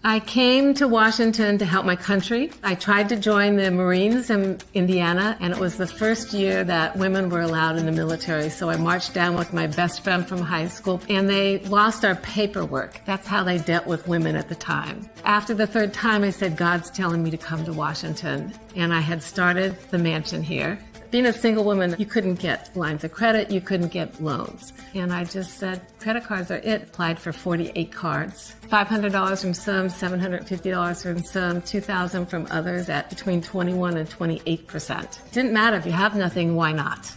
I came to Washington to help my country. I tried to join the Marines in Indiana, and it was the first year that women were allowed in the military. So I marched down with my best friend from high school, and they lost our paperwork. That's how they dealt with women at the time. After the third time, I said, God's telling me to come to Washington. And I had started the mansion here. Being a single woman, you couldn't get lines of credit, you couldn't get loans. And I just said, credit cards are it. Applied for 48 cards. $500 from some, $750 from some, $2,000 from others at between 21 and 28%. Didn't matter, if you have nothing, why not?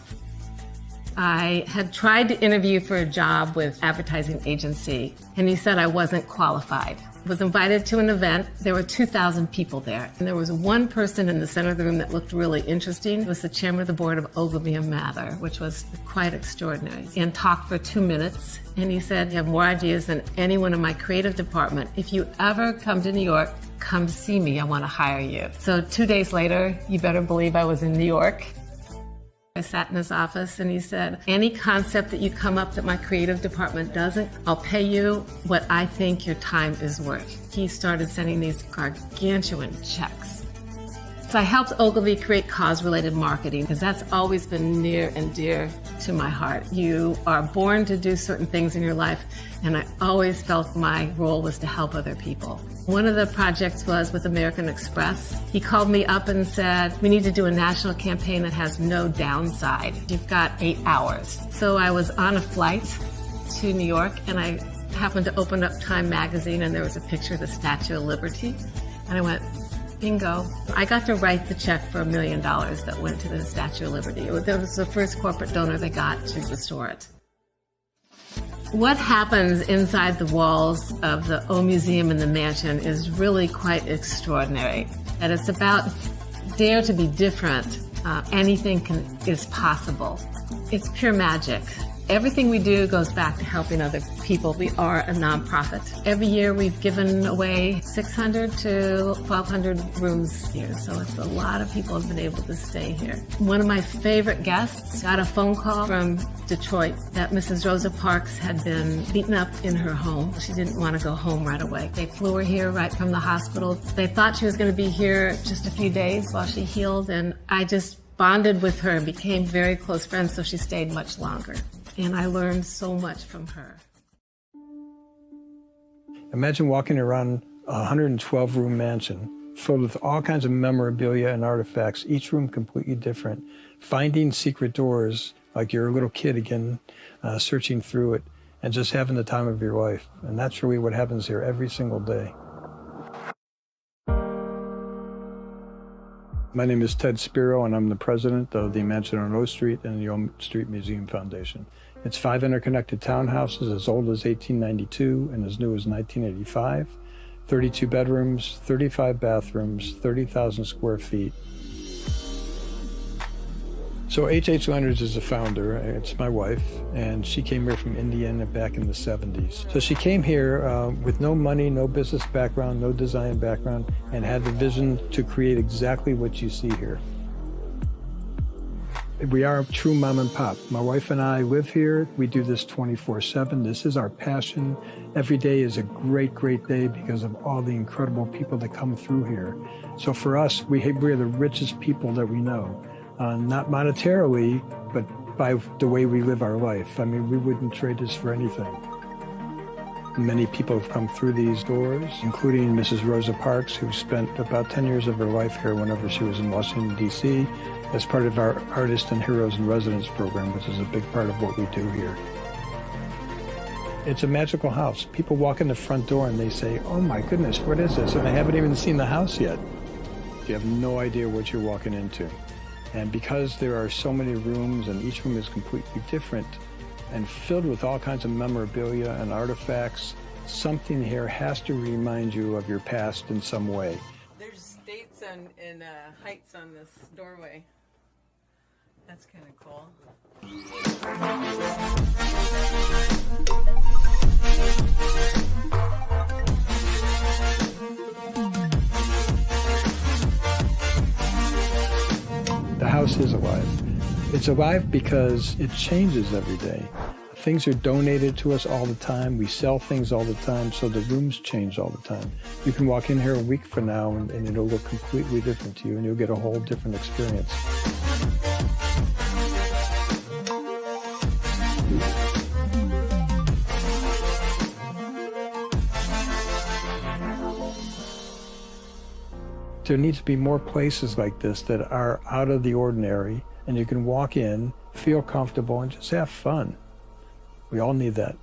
I had tried to interview for a job with advertising agency, and he said I wasn't qualified. I was invited to an event. There were 2,000 people there, and there was one person in the center of the room that looked really interesting. It was the chairman of the board of Ogilvy and Mather, which was quite extraordinary, and talked for 2 minutes. And he said, you have more ideas than anyone in my creative department. If you ever come to New York, come see me. I want to hire you. So 2 days later, you better believe I was in New York. I sat in his office and he said, any concept that you come up that my creative department doesn't, I'll pay you what I think your time is worth. He started sending these gargantuan checks. So I helped Ogilvy create cause-related marketing because that's always been near and dear to my heart. You are born to do certain things in your life, and I always felt my role was to help other people. One of the projects was with American Express. He called me up and said, we need to do a national campaign that has no downside. You've got 8 hours. So I was on a flight to New York, and I happened to open up Time magazine, and there was a picture of the Statue of Liberty. And I went, bingo. I got to write the check for $1 million that went to the Statue of Liberty. It was the first corporate donor they got to restore it. What happens inside the walls of the O Museum and the mansion is really quite extraordinary. And it's about dare to be different. Anything is possible. It's pure magic. Everything we do goes back to helping other people. We are a nonprofit. Every year we've given away 600 to 1,200 rooms here, so it's a lot of people have been able to stay here. One of my favorite guests got a phone call from Detroit that Mrs. Rosa Parks had been beaten up in her home. She didn't want to go home right away. They flew her here right from the hospital. They thought she was going to be here just a few days while she healed, and I just bonded with her and became very close friends, so she stayed much longer. And I learned so much from her. Imagine walking around a 112-room mansion filled with all kinds of memorabilia and artifacts, each room completely different, finding secret doors like you're a little kid again, searching through it, and just having the time of your life. And that's really what happens here every single day. My name is Ted Spiro, and I'm the president of the Mansion on O Street and the O Street Museum Foundation. It's 5 interconnected townhouses as old as 1892 and as new as 1985, 32 bedrooms, 35 bathrooms, 30,000 square feet. So H.H. Leonard's is the founder. It's my wife, and she came here from Indiana back in the 70s. So she came here with no money, no business background, no design background, and had the vision to create exactly what you see here. We are a true mom and pop. My wife and I live here. We do this 24/7. This is our passion. Every day is a great, great day because of all the incredible people that come through here. So for us, we are the richest people that we know. Not monetarily, but by the way we live our life. I mean, we wouldn't trade this for anything. Many people have come through these doors, including Mrs. Rosa Parks, who spent about 10 years of her life here whenever she was in Washington, D.C., as part of our Artists and Heroes in Residence program, which is a big part of what we do here. It's a magical house. People walk in the front door and they say, oh my goodness, what is this? And they haven't even seen the house yet. You have no idea what you're walking into. And because there are so many rooms and each room is completely different and filled with all kinds of memorabilia and artifacts, something here has to remind you of your past in some way. There's dates and heights on this doorway. That's kind of cool. The house is alive. It's alive because it changes every day. Things are donated to us all the time. We sell things all the time, so the rooms change all the time. You can walk in here a week from now and it'll look completely different to you, and you'll get a whole different experience. There needs to be more places like this that are out of the ordinary, and you can walk in, feel comfortable, and just have fun. We all need that.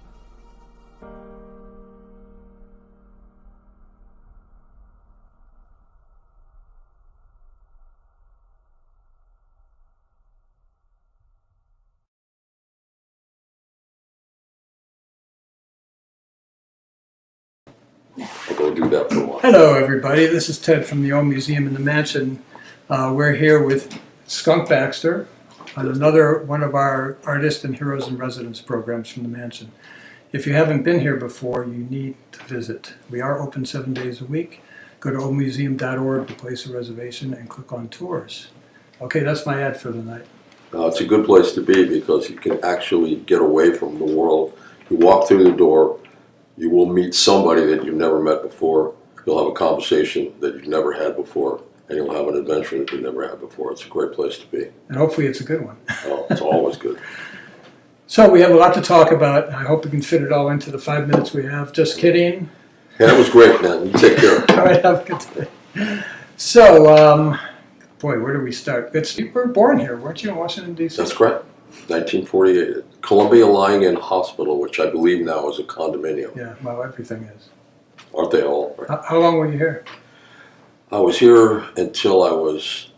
I'll go do that for a while. Hello, everybody. This is Ted from the Old Museum in the Mansion. We're here with Skunk Baxter on another one of our Artist and Heroes in Residence programs from the Mansion. If you haven't been here before, you need to visit. We are open 7 days a week. Go to oldmuseum.org to place a reservation and click on tours. Okay, that's my ad for the night. It's a good place to be because you can actually get away from the world. You walk through the door, you will meet somebody that you've never met before. You'll have a conversation that you've never had before, and you'll have an adventure that you've never had before. It's a great place to be. And hopefully it's a good one. Oh, it's always good. So we have a lot to talk about. I hope we can fit it all into the 5 minutes we have. Just kidding. Yeah, that was great, man. You take care. All right, have a good day. So, boy, where do we start? You were born here, weren't you, in Washington, D.C.? That's correct. 1948 at Columbia Lying-In Hospital, which I believe now is a condominium. Yeah, well, everything is. Aren't they all? Right? How long were you here? I was here until I was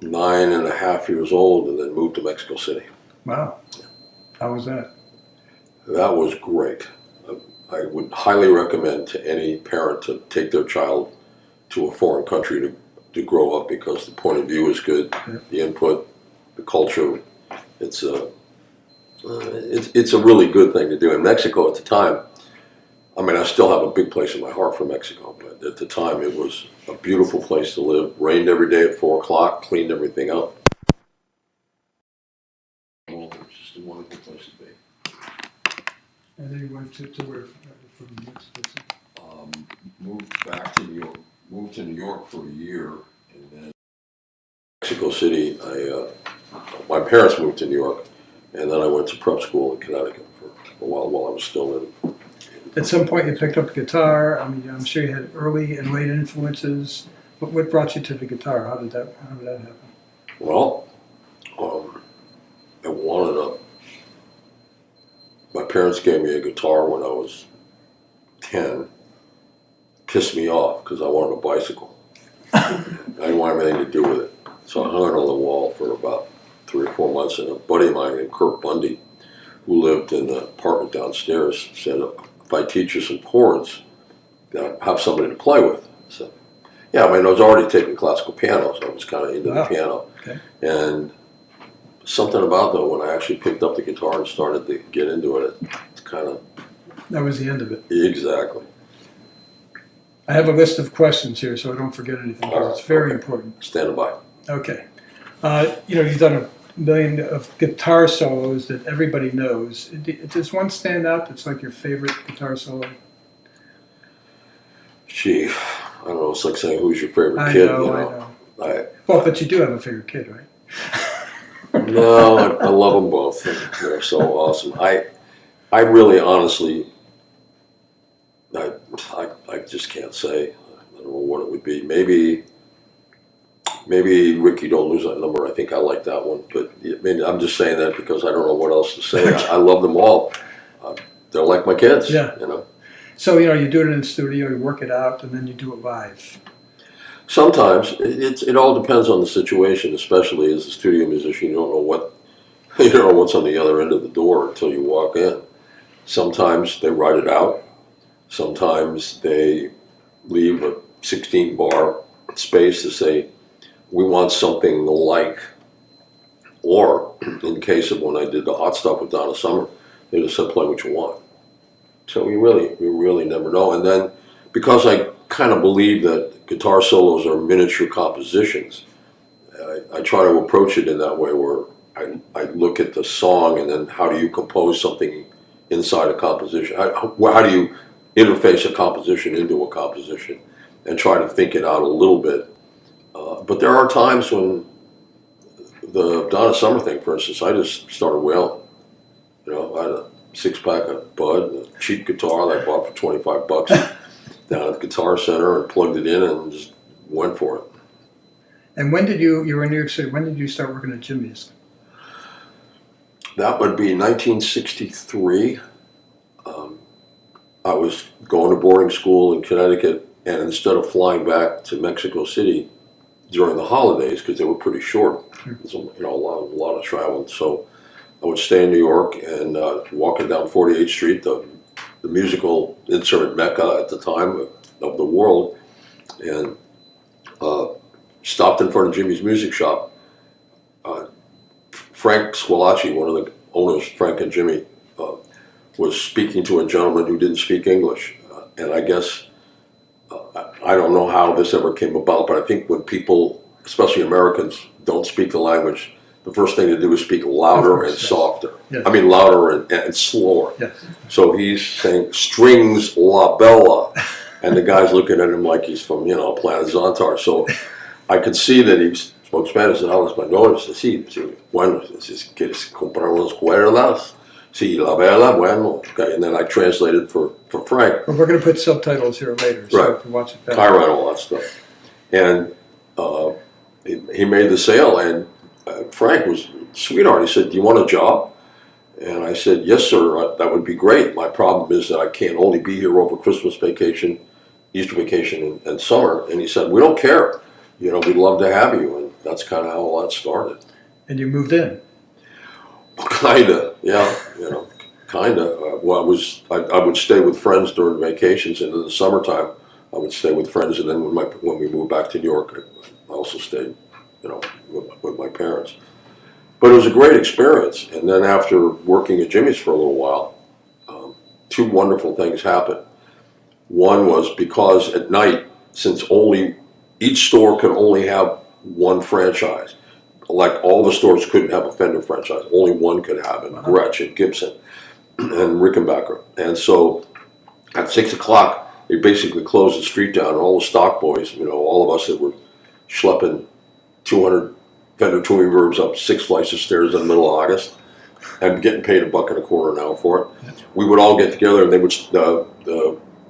9.5 years old and then moved to Mexico City. Wow. How was that? That was great. I would highly recommend to any parent to take their child to a foreign country to grow up because the point of view is good, Yeah. the input, the culture. It's a really good thing to do. In Mexico at the time, I mean, I still have a big place in my heart for Mexico, but at the time it was a beautiful place to live. Rained every day at 4 o'clock, cleaned everything up. Well, it's just a wonderful place to be. And then you went to where from Mexico City? Moved back to New York. Moved to New York for a year, and then Mexico City. My parents moved to New York, and then I went to prep school in Connecticut for a while I was still in. At some point you picked up the guitar. I mean, I'm sure you had early and late influences. What brought you to the guitar? How did that happen? Well, I wanted my parents gave me a guitar when I was 10, pissed me off because I wanted a bicycle. I didn't want anything to do with it. So I hung it on the wall for about 3 or 4 months, and a buddy of mine named Kirk Bundy, who lived in the apartment downstairs, said, if I teach you some chords, I'll have somebody to play with. So, yeah, I mean, I was already taking classical piano, so I was kind of into the piano. Okay. And something about that, when I actually picked up the guitar and started to get into it, it's kind of... That was the end of it. Exactly. I have a list of questions here, so I don't forget anything, because it's very important. Stand by. Okay. You've done a million of guitar solos that everybody knows. Does one stand out that's like your favorite guitar solo? Gee, I don't know. It's like saying, who's your favorite kid? I know. Well, but you do have a favorite kid, right? No, I love them both. They're so awesome. I really, honestly, I just can't say. I don't know what it would be. Maybe Ricky, Don't Lose That Number. I think I like that one. But I mean, I'm just saying that because I don't know what else to say. I love them all. They're like my kids. Yeah. So, you do it in the studio, you work it out, and then you do it live. Sometimes it all depends on the situation. Especially as a studio musician, you don't know what's on the other end of the door until you walk in. Sometimes they write it out. Sometimes they leave a 16-bar space to say, we want something like, or in the case of when I did the Hot Stuff with Donna Summer, they just said, play what you want. So we really never know. And then because I kind of believe that guitar solos are miniature compositions, I try to approach it in that way where I look at the song and then how do you compose something inside a composition. How do you interface a composition into a composition and try to think it out a little bit? But there are times when the Donna Summer thing, for instance, I just started wailing. You know, I had a 6-pack of Bud, a cheap guitar that I bought for $25 down at the Guitar Center, and plugged it in and just went for it. And when did you were in New York City, when did you start working at Jimmy's? That would be 1963. I was going to boarding school in Connecticut, and instead of flying back to Mexico City during the holidays, because they were pretty short, you know, a lot of traveling, so I would stay in New York and walking down 48th Street, the musical instrument mecca at the time of the world, and stopped in front of Jimmy's Music Shop. Frank Squilacci, one of the owners, Frank and Jimmy, was speaking to a gentleman who didn't speak English. And I guess, I don't know how this ever came about, but I think when people, especially Americans, don't speak the language, the first thing to do is speak louder and softer. Yes. I mean, louder and slower. Yes. So he's saying, strings la bella. And the guy's looking at him like he's from, you know, Planet Zontar. So I could see that he spoke Spanish, and habla español. Sí, bueno, ¿quieres comprar unas cuerdas? Sí, la vela, bueno. Okay, and then I translated for Frank. But we're going to put subtitles here later, so Right. if you watch it back. Chiron, all that stuff. And he made the sale, and Frank was a sweetheart. He said, "Do you want a job?" And I said, "Yes, sir, that would be great. My problem is that I can't only be here over Christmas vacation, Easter vacation, and summer." And he said, "We don't care. You know, we'd love to have you." And that's kind of how all that started. And you moved in. Kinda, yeah, you know, kinda. Well, I would stay with friends during vacations, and in the summertime, I would stay with friends. And then when we moved back to New York, I also stayed, you know, with my parents. But it was a great experience. And then after working at Jimmy's for a little while, two wonderful things happened. One was because at night, since each store could only have one franchise. Like all the stores couldn't have a Fender franchise, only one could have it, Gretsch and Gibson and Rickenbacker. And so at 6 o'clock, they basically closed the street down, and all the stock boys, you know, all of us that were schlepping 200 Fender Twin Reverbs up 6 flights of stairs in the middle of August and getting paid $1.25 an hour for it. We would all get together, and they would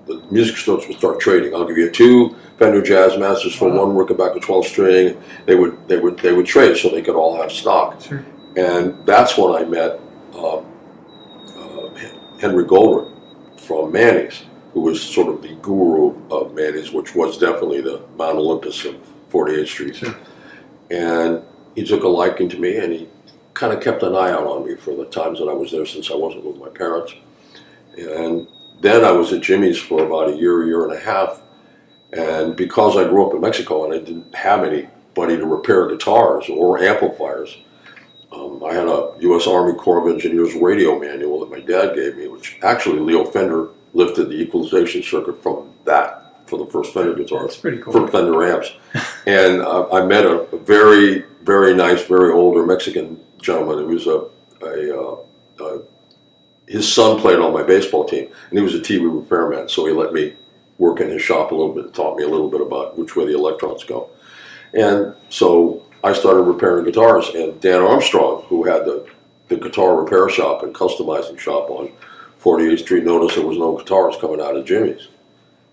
the music stores would start trading. I'll give you 2 Fender Jazz Masters for one Rickenbacker 12 string. They would trade so they could all have stock. Sure. And that's when I met Henry Goldring from Manny's, who was sort of the guru of Manny's, which was definitely the Mount Olympus of 48th Street. Sure. And he took a liking to me, and he kind of kept an eye out on me for the times that I was there, since I wasn't with my parents. And then I was at Jimmy's for about a year and a half. And because I grew up in Mexico and I didn't have anybody to repair guitars or amplifiers, I had a U.S. Army Corps of Engineers radio manual that my dad gave me, which actually Leo Fender lifted the equalization circuit from that for the first Fender guitar. That's pretty cool. For Fender amps. And I met a very, very nice, very older Mexican gentleman who was his son played on my baseball team, and he was a TV repairman, so he let me work in his shop a little bit, taught me a little bit about which way the electrons go. And so I started repairing guitars, and Dan Armstrong, who had the guitar repair shop and customizing shop on 48th Street, noticed there was no guitars coming out of Jimmy's.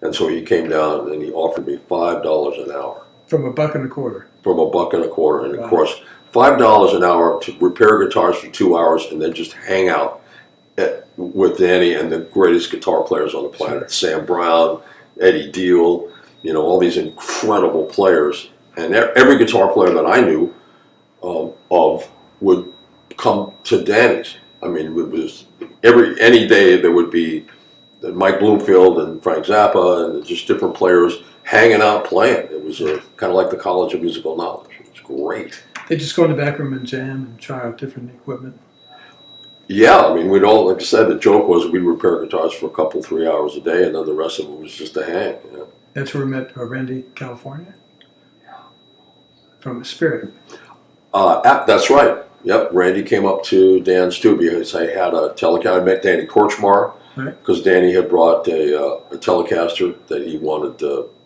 And so he came down and he offered me $5 an hour. From $1.25. From $1.25. And of course, $5 an hour to repair guitars for 2 hours and then just hang out with Danny and the greatest guitar players on the planet. Sure. Sam Brown, Eddie Deal, you know, all these incredible players. And every guitar player that I knew of would come to Danny's. I mean, it was any day there would be Mike Bloomfield and Frank Zappa and just different players hanging out playing. It was kind of like the College of Musical Knowledge. It was great. They just go in the back room and jam and try out different equipment. Yeah, I mean, we'd all, like I said, the joke was we'd repair guitars for a couple, 3 hours a day, and then the rest of it was just a hang. You know? That's where we met Randy, California? From Spirit. That's right. Yep, Randy came up to Dan's too because I had a Telecaster. I met Danny Korchmar because Danny had brought a Telecaster that he wanted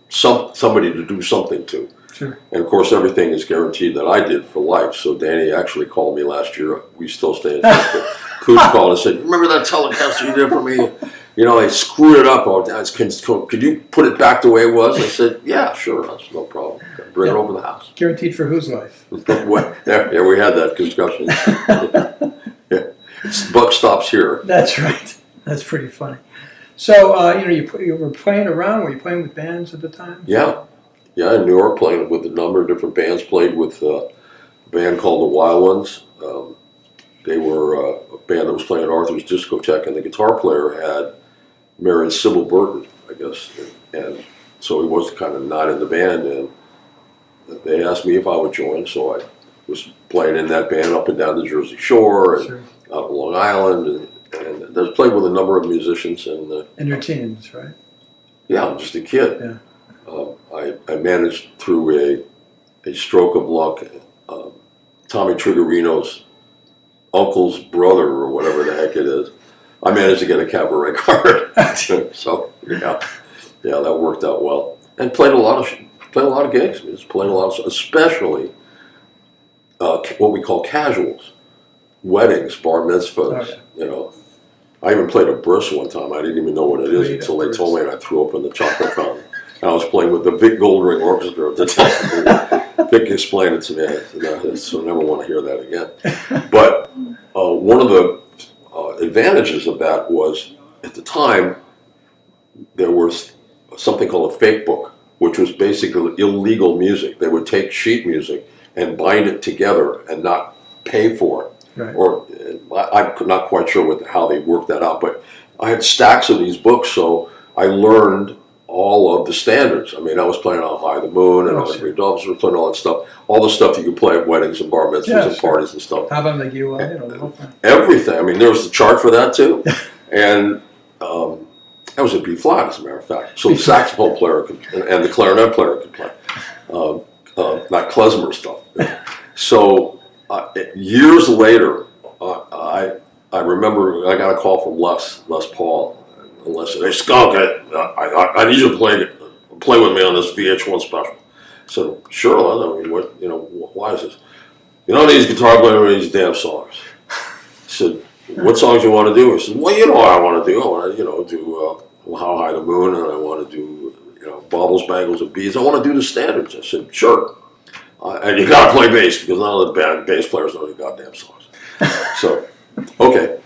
somebody to do something to. Sure. And of course, everything is guaranteed that I did for life. So Danny actually called me last year. We still stay in touch. But Cooch called and said, "Remember that Telecaster you did for me? You know, they screwed it up. Oh, could you put it back the way it was?" I said, "Yeah, sure. That's no problem. Bring it over the house." Guaranteed for whose life? Yeah, we had that discussion. Yeah. Buck stops here. That's right. That's pretty funny. So, you were playing around. Were you playing with bands at the time? Yeah. Yeah, in New York, playing with a number of different bands. Played with a band called the Wild Ones. They were a band that was playing at Arthur's Discotheque, and the guitar player had married Sybil Burton, I guess. And so he was kind of not in the band, and they asked me if I would join, so I was playing in that band up and down the Jersey Shore and out on Long Island, and I played with a number of musicians. In your teens, right? Yeah, I'm just a kid. Yeah. I managed through a stroke of luck, Tommy Triggerino's uncle's brother or whatever the heck it is. I managed to get a cabaret card, so yeah, that worked out well. And played a lot of gigs. Just played a lot of, especially what we call casuals, weddings, bar mitzvahs. You know, I even played a bris one time. I didn't even know what it is until they told me, and I threw up in the chocolate fountain. And I was playing with the Vic Goldring Orchestra at the time. Vic explained it to me. I said, no, so I never want to hear that again. But one of the advantages of that was, at the time, there was something called a fake book, which was basically illegal music. They would take sheet music and bind it together and not pay for it. Right. Or I'm not quite sure how they worked that out, but I had stacks of these books, so I learned all of the standards. I mean, I was playing on High the Moon and on Three Doves, was playing all that stuff, all the stuff that you play at weddings and bar mitzvahs and parties and stuff. How about like you know, the whole thing? Everything. I mean, there was the chart for that too, and that was a B flat, as a matter of fact. So the saxophone player and the clarinet player could play, not klezmer stuff. So years later, I remember I got a call from Les Paul. And Les said, "Hey, Skunk, I need you to play with me on this VH1 special." I said, "Sure, Les. I mean, why is this?" "You don't need these guitar players, these damn songs." I said, "What songs do you want to do?" He said, "Well, you know what I want to do. I want to, do How High the Moon, and I want to do, Baubles, Bangles, and Beads. I want to do the standards." I said, "Sure. And you got to play bass because none of the bass players know the goddamn songs." So, okay.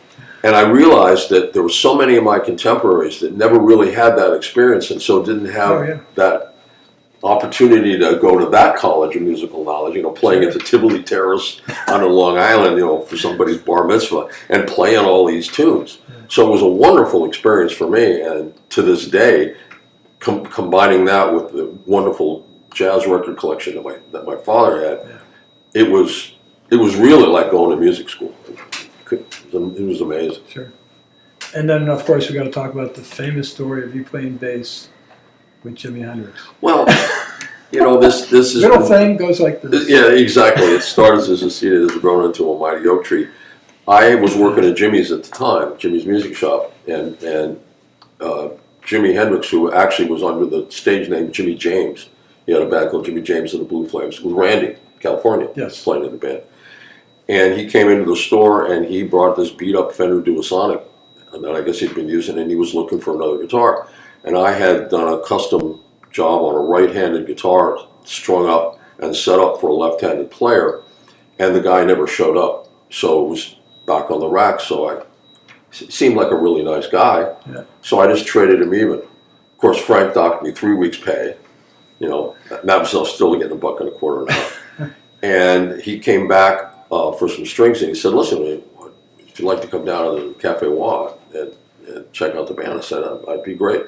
And I realized that there were so many of my contemporaries that never really had that experience, and so didn't have that opportunity to go to that college of musical knowledge, playing at the Tivoli Terrace on Long Island, for somebody's bar mitzvah, and playing all these tunes. So it was a wonderful experience for me, and to this day, combining that with the wonderful jazz record collection that my father had, it was really like going to music school. It was amazing. Sure. And then, of course, we got to talk about the famous story of you playing bass with Jimi Hendrix. Well, this is... Little thing goes like this. Yeah, exactly. It started as a seed that has grown into a mighty oak tree. I was working at Jimmy's at the time, Jimmy's Music Shop, and Jimi Hendrix, who actually was under the stage name Jimmy James, he had a band called Jimmy James and the Blue Flames, with Randy, California, playing in the band. And he came into the store and he brought this beat-up Fender Duosonic that I guess he'd been using, and he was looking for another guitar. And I had done a custom job on a right-handed guitar, strung up and set up for a left-handed player, and the guy never showed up. So it was back on the rack, so he seemed like a really nice guy. Yeah. So I just traded him even. Of course, Frank docked me 3 weeks' pay. That was still getting $1.25 an hour. And he came back for some strings, and he said, "Listen, if you'd like to come down to the Cafe Wah and check out the band," I said, "I'd be great."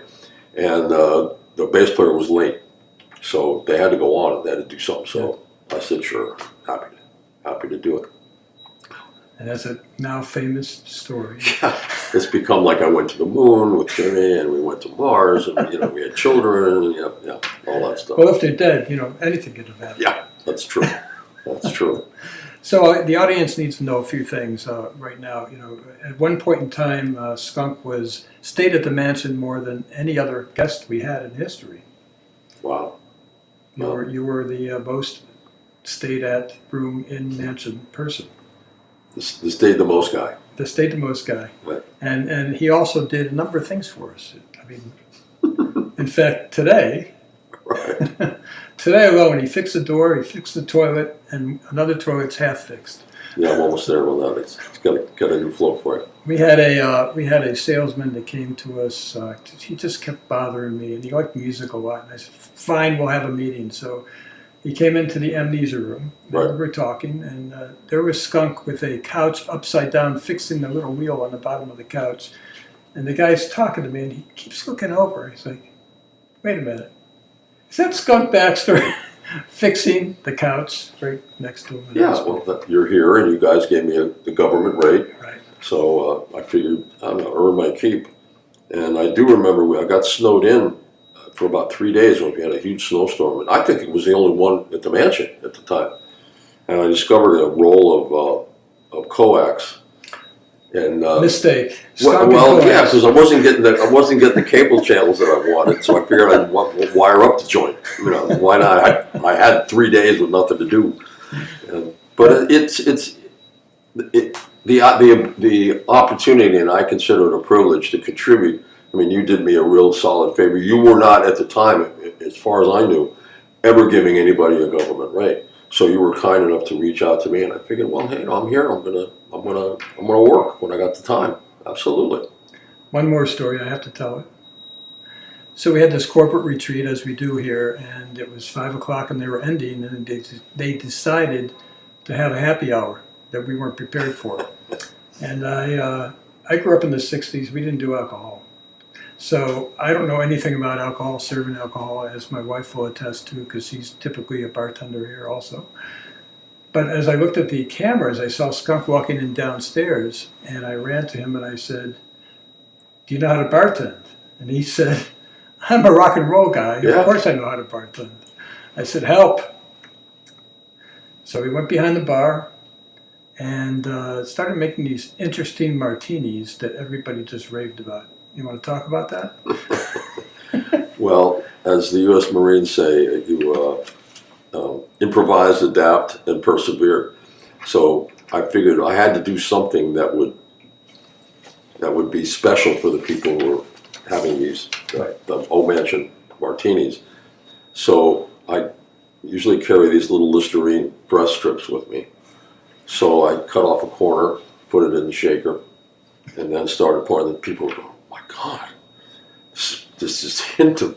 And the bass player was late, so they had to go on and they had to do something. So I said, "Sure, happy to do it." And that's a now famous story. Yeah, it's become like I went to the moon with Jimmy, and we went to Mars, and we had children, and all that stuff. Well, if they're dead, anything could have happened. Yeah, that's true. That's true. So the audience needs to know a few things right now. At one point in time, Skunk stayed at the mansion more than any other guest we had in history. Wow. You were the most stayed at room in mansion person. The stayed the most guy. The stayed the most guy. Right. And he also did a number of things for us. I mean, in fact, today, Right. today alone, he fixed the door, he fixed the toilet, and another toilet's half fixed. Yeah, I'm almost there with that. It's got a new flow for it. We had a salesman that came to us. He just kept bothering me, and he liked music a lot. And I said, "Fine, we'll have a meeting." So he came into the amnesia room. Right. We were talking, and there was Skunk with a couch upside down, fixing the little wheel on the bottom of the couch. And the guy's talking to me, and he keeps looking over. He's like, "Wait a minute, is that Skunk Baxter fixing the couch right next to him?" Yeah, well, you're here, and you guys gave me the government rate. Right. So I figured I'm going to earn my keep. And I do remember I got snowed in for about 3 days when we had a huge snowstorm. And I think it was the only one at the mansion at the time. And I discovered a roll of coax. And Mistake. well, yeah, because I wasn't getting the cable channels that I wanted. So I figured I'd wire up the joint. Why not? I had 3 days with nothing to do. But the opportunity, and I consider it a privilege to contribute. I mean, you did me a real solid favor. You were not at the time, as far as I knew, ever giving anybody a government rate. So you were kind enough to reach out to me, and I figured, well, hey, I'm here. I'm gonna work when I got the time. Absolutely. One more story, I have to tell it. So we had this corporate retreat, as we do here, and it was 5 o'clock, and they were ending, and they decided to have a happy hour that we weren't prepared for. And I grew up in the 60s. We didn't do alcohol. So I don't know anything about alcohol, serving alcohol, as my wife will attest to, because she's typically a bartender here also. But as I looked at the cameras, I saw Skunk walking in downstairs, and I ran to him and I said, "Do you know how to bartend?" And he said, "I'm a rock and roll guy. Yeah. Of course I know how to bartend." I said, "Help." So we went behind the bar and started making these interesting martinis that everybody just raved about. You want to talk about that? Well, as the U.S. Marines say, you improvise, adapt, and persevere. So I figured I had to do something that would be special for the people who were having these the old mansion martinis. So I usually carry these little Listerine breast strips with me. So I cut off a corner, put it in the shaker, and then started pouring. And people were going, "Oh my God, this is hint of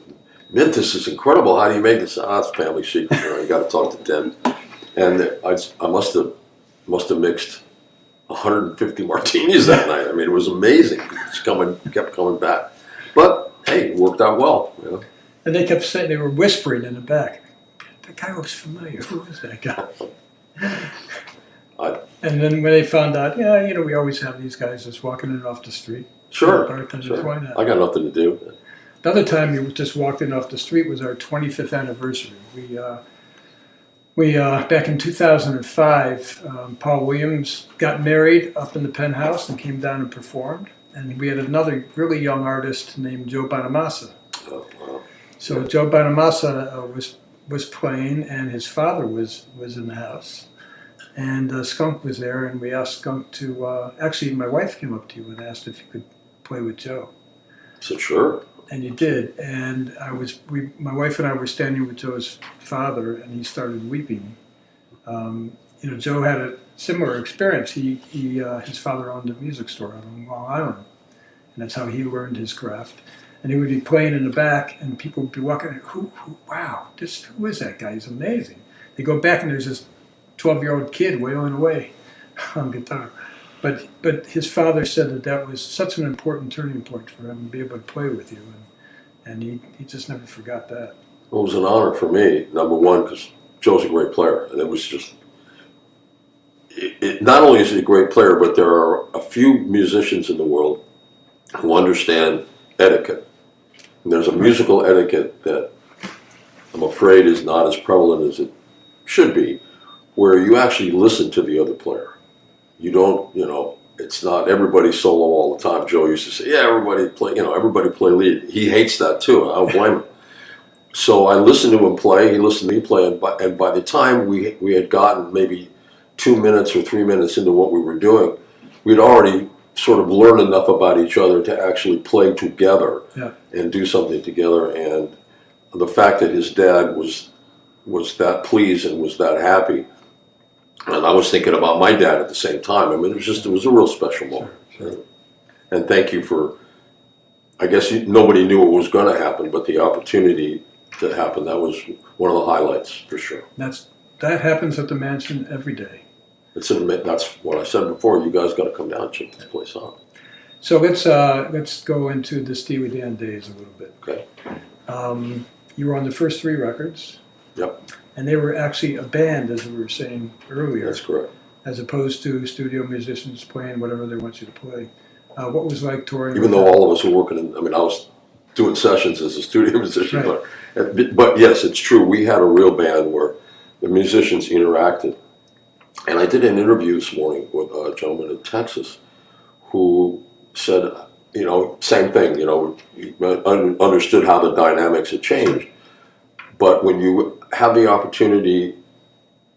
mint. This is incredible. How do you make this?" It's family secret. I got to talk to Ted. And I must have mixed 150 martinis that night. I mean, it was amazing. It kept coming back. But hey, it worked out well. And they kept saying, they were whispering in the back, "That guy looks familiar. Who is that guy?" And then when they found out, we always have these guys just walking in off the street. Sure. Why not? I got nothing to do. Another time you just walked in off the street was our 25th anniversary. We back in 2005, Paul Williams got married up in the penthouse and came down and performed. And we had another really young artist named Joe Bonamassa. Oh, wow. So Joe Bonamassa was playing, and his father was in the house. And Skunk was there, and we asked Skunk to, actually my wife came up to you and asked if you could play with Joe. I said, sure. And you did. And my wife and I were standing with Joe's father, and he started weeping. Joe had a similar experience. His father owned a music store out on Long Island, and that's how he learned his craft. And he would be playing in the back, and people would be walking, wow, who is that guy? He's amazing. They go back, and there's this 12-year-old kid wailing away on guitar. But his father said that was such an important turning point for him to be able to play with you, and he just never forgot that. Well, it was an honor for me, number one, because Joe's a great player, and it was just, not only is he a great player, but there are a few musicians in the world who understand etiquette. And there's a musical etiquette that I'm afraid is not as prevalent as it should be, where you actually listen to the other player. You don't, it's not everybody solo all the time. Joe used to say, yeah, everybody play lead. He hates that too. I don't blame him. So I listened to him play, he listened to me play, and by the time we had gotten maybe 2 minutes or 3 minutes into what we were doing, we'd already sort of learned enough about each other to actually play together and do something together. And the fact that his dad was that pleased and was that happy, and I was thinking about my dad at the same time. I mean, it was a real special moment. Sure. And thank you for, I guess nobody knew it was going to happen, but the opportunity to happen, that was one of the highlights for sure. That happens at the mansion every day. That's what I said before. You guys got to come down and check this place out. So let's go into the Steely Dan days a little bit. Okay. You were on the first 3 records. Yep. And they were actually a band, as we were saying earlier. That's correct. As opposed to studio musicians playing whatever they want you to play. What was like touring? Even though all of us were working I was doing sessions as a studio musician, but yes, it's true. We had a real band where the musicians interacted. And I did an interview this morning with a gentleman in Texas who said, same thing, he understood how the dynamics had changed. But when you have the opportunity,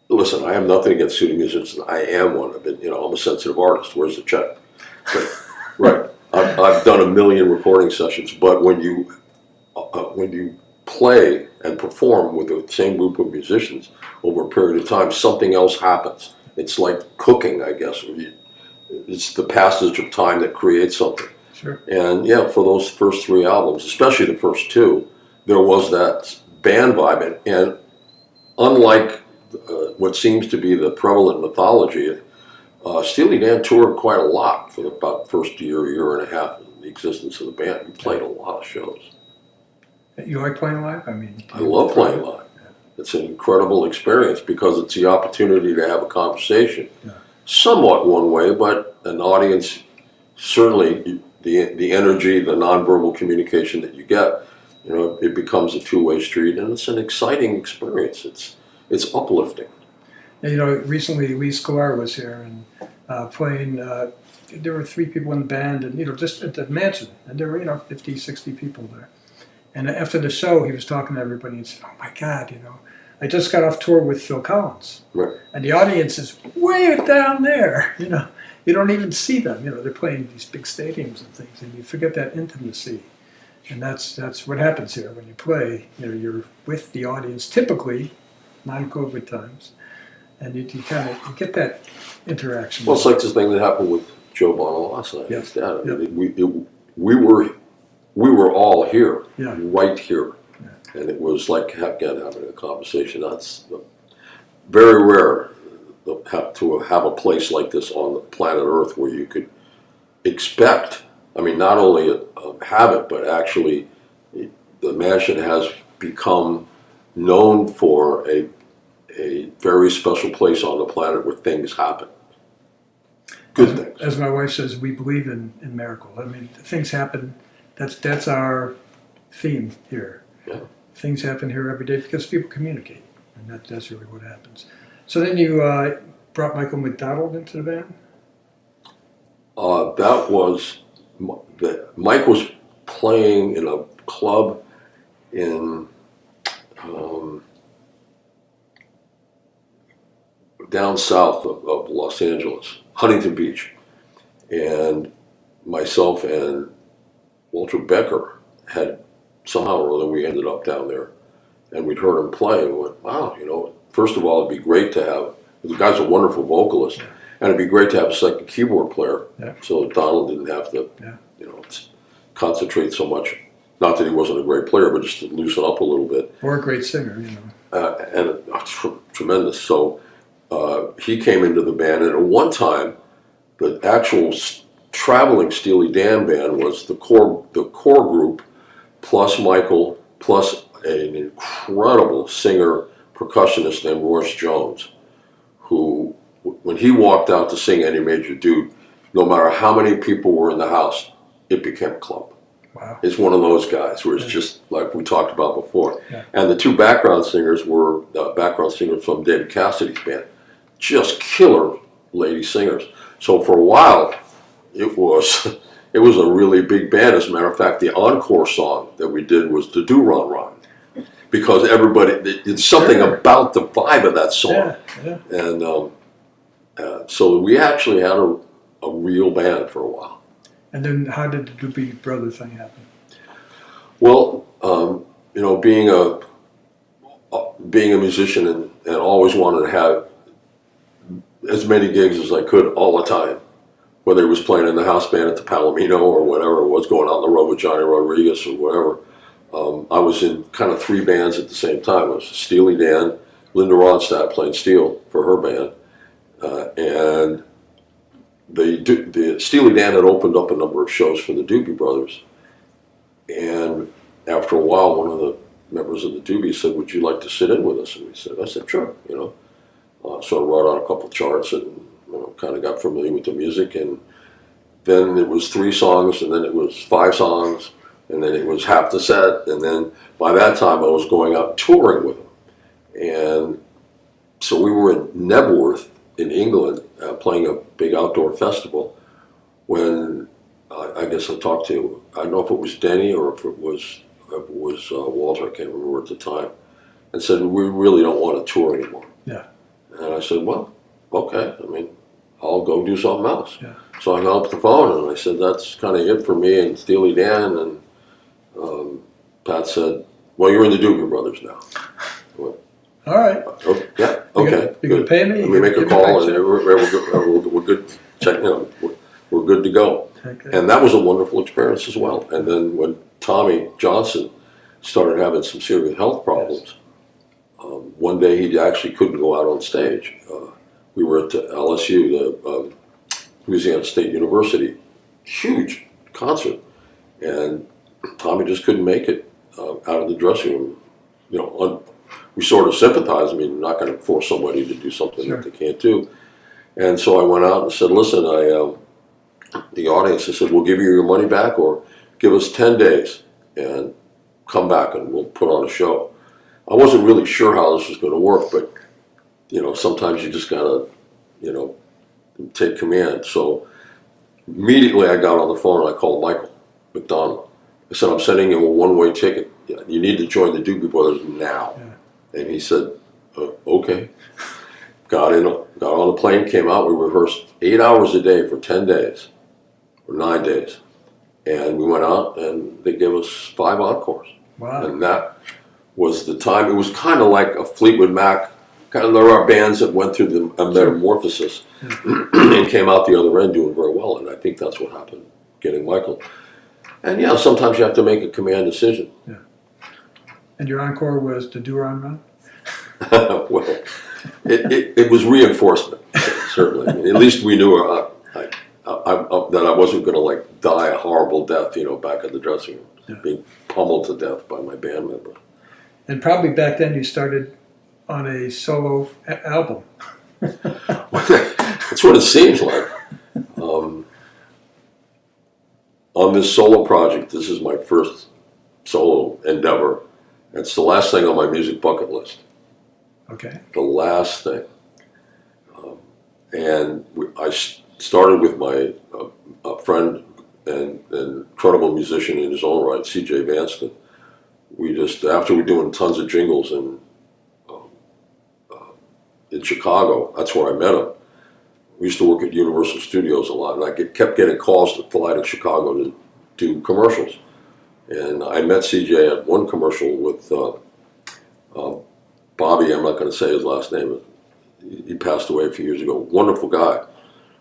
listen, I have nothing against studio musicians. I am one. I'm a sensitive artist. Where's the check? But, right. I've done a million recording sessions, but when you play and perform with the same group of musicians over a period of time, something else happens. It's like cooking, I guess. It's the passage of time that creates something. Sure. And for those first 3 albums, especially the first 2, there was that band vibe. And unlike what seems to be the prevalent mythology, Steely Dan toured quite a lot for about the first year and a half of the existence of the band. We played a lot of shows. You like playing live? I love playing live. Yeah. It's an incredible experience because it's the opportunity to have a conversation. Yeah. Somewhat one way, but an audience, certainly the energy, the nonverbal communication that you get, it becomes a two-way street, and it's an exciting experience. It's uplifting. And, recently Lee Sklar was here and playing. There were 3 people in the band, and just at the mansion, and there were 50, 60 people there. And after the show, he was talking to everybody and said, "Oh my God, I just got off tour with Phil Collins, right. And the audience is way down there. You don't even see them. They're playing these big stadiums and things, and you forget that intimacy. And that's what happens here when you play. You're with the audience, typically, non-COVID times, and you get that interaction. Well, it's like this thing that happened with Joe Bono last night. Yes. We were all here, yeah. Right here, yeah. And it was like having a conversation. That's very rare to have a place like this on the planet Earth where you could expect. Not only have it, but actually, the mansion has become known for a very special place on the planet where things happen. Good things. As my wife says, we believe in miracles. Things happen. That's our theme here. Yeah. Things happen here every day because people communicate, and that's really what happens. So then you brought Michael McDonald into the band? That was... Mike was playing in a club in down south of Los Angeles, Huntington Beach, and myself and Walter Becker had somehow or other we ended up down there, and we'd heard him play, and we went, wow, first of all, it'd be great to have. The guy's a wonderful vocalist. Yeah. And it'd be great to have a second keyboard player, so that Donald didn't have to, concentrate so much. Not that he wasn't a great player, but just to loosen up a little bit. Or a great singer, And tremendous. So he came into the band, and at one time, the actual traveling Steely Dan band was the core group, plus Michael, plus an incredible singer percussionist named Royce Jones, who, when he walked out to sing Any Major Dude, no matter how many people were in the house, it became a club. Wow. It's one of those guys where it's just like we talked about before. Yeah. And the 2 background singers were background singers from David Cassidy's band. just killer lady singers. So for a while, it was it was a really big band. As a matter of fact, the encore song that we did was the Do Ron Ron, because everybody, it's something about the vibe of that song. And so we actually had a real band for a while. And then how did the Doobie Brothers thing happen? Well, being a musician and always wanted to have as many gigs as I could all the time, whether it was playing in the house band at the Palomino or whatever it was, going out on the road with Johnny Rodriguez or whatever. I was in kind of 3 bands at the same time. I was Steely Dan, Linda Ronstadt playing steel for her band, and the Steely Dan had opened up a number of shows for the Doobie Brothers. And after a while, one of the members of the Doobies said, "Would you like to sit in with us?" And I said, "Sure." So I wrote out a couple of charts and kind of got familiar with the music. And then it was 3 songs, and then it was 5 songs, and then it was half the set. And then by that time, I was going out touring with them. And so we were in Nebworth in England playing a big outdoor festival when I guess I talked to, I don't know if it was Denny or if it was Walter, I can't remember at the time, and said, "We really don't want to tour anymore." Yeah. And I said, "Well, okay, I'll go do something else." Yeah. So I hung up the phone and I said, "That's kind of it for me and Steely Dan." And Pat said, "Well, you're in the Doobie Brothers now." I went, all right. "Oh, yeah, okay. You're gonna pay me? Let me make a call and we're good. Check, we're good to go. Okay. And that was a wonderful experience as well. And then when Tommy Johnson started having some serious health problems, one day he actually couldn't go out on stage. We were at the LSU, the Louisiana State University, huge concert, and Tommy just couldn't make it out of the dressing room. We sort of sympathize. We're not going to force somebody to do something that they can't do. And so I went out and said, "Listen, the audience," I said, "we'll give you your money back, or give us 10 days and come back and we'll put on a show." I wasn't really sure how this was going to work, but sometimes you just gotta take command. So immediately I got on the phone and I called Michael McDonald. I said, "I'm sending you a one-way ticket. You need to join the Doobie Brothers now." Yeah. And he said, "Okay." Got on the plane, came out. We rehearsed 8 hours a day for 10 days or 9 days, and we went out and they gave us 5 encores. Wow! And that was the time. It was kind of like a Fleetwood Mac. There are bands that went through the metamorphosis and came out the other end doing very well, and I think that's what happened, getting Michael. And yeah, sometimes you have to make a command decision. Yeah. And your encore was the Do Ron Ron? Well, it was reinforcement, certainly. At least we knew that I wasn't going to die a horrible death, back at the dressing room, being pummeled to death by my band member. And probably back then you started on a solo album. That's what it seems like. On this solo project, this is my first solo endeavor. It's the last thing on my music bucket list. Okay. The last thing. And I started with my friend and incredible musician in his own right, C.J. Vanston. We just, after we're doing tons of jingles in Chicago, that's where I met him. We used to work at Universal Studios a lot, and I kept getting calls to fly to Chicago to do commercials. And I met CJ at one commercial with Bobby. I'm not going to say his last name. He passed away a few years ago. Wonderful guy.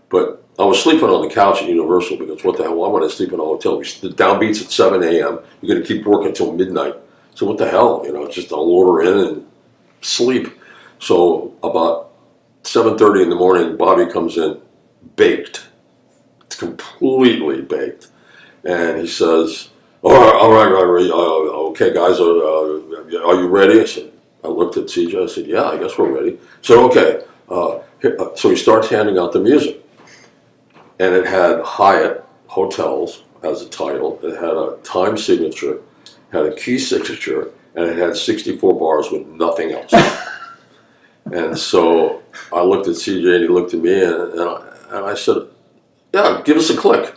But I was sleeping on the couch at Universal because what the hell, why would I sleep in a hotel? The downbeats at 7 a.m. You're going to keep working until midnight. So what the hell? It's just I'll order in and sleep. So about 7:30 in the morning, Bobby comes in, baked. It's completely baked. And he says, all right, okay, guys, are you ready? I looked at CJ, I said, yeah, I guess we're ready. So, okay. So he starts handing out the music. And it had Hyatt Hotels as a title. It had a time signature, had a key signature, and it had 64 bars with nothing else. And so I looked at CJ and he looked at me and I said, "Yeah, give us a click.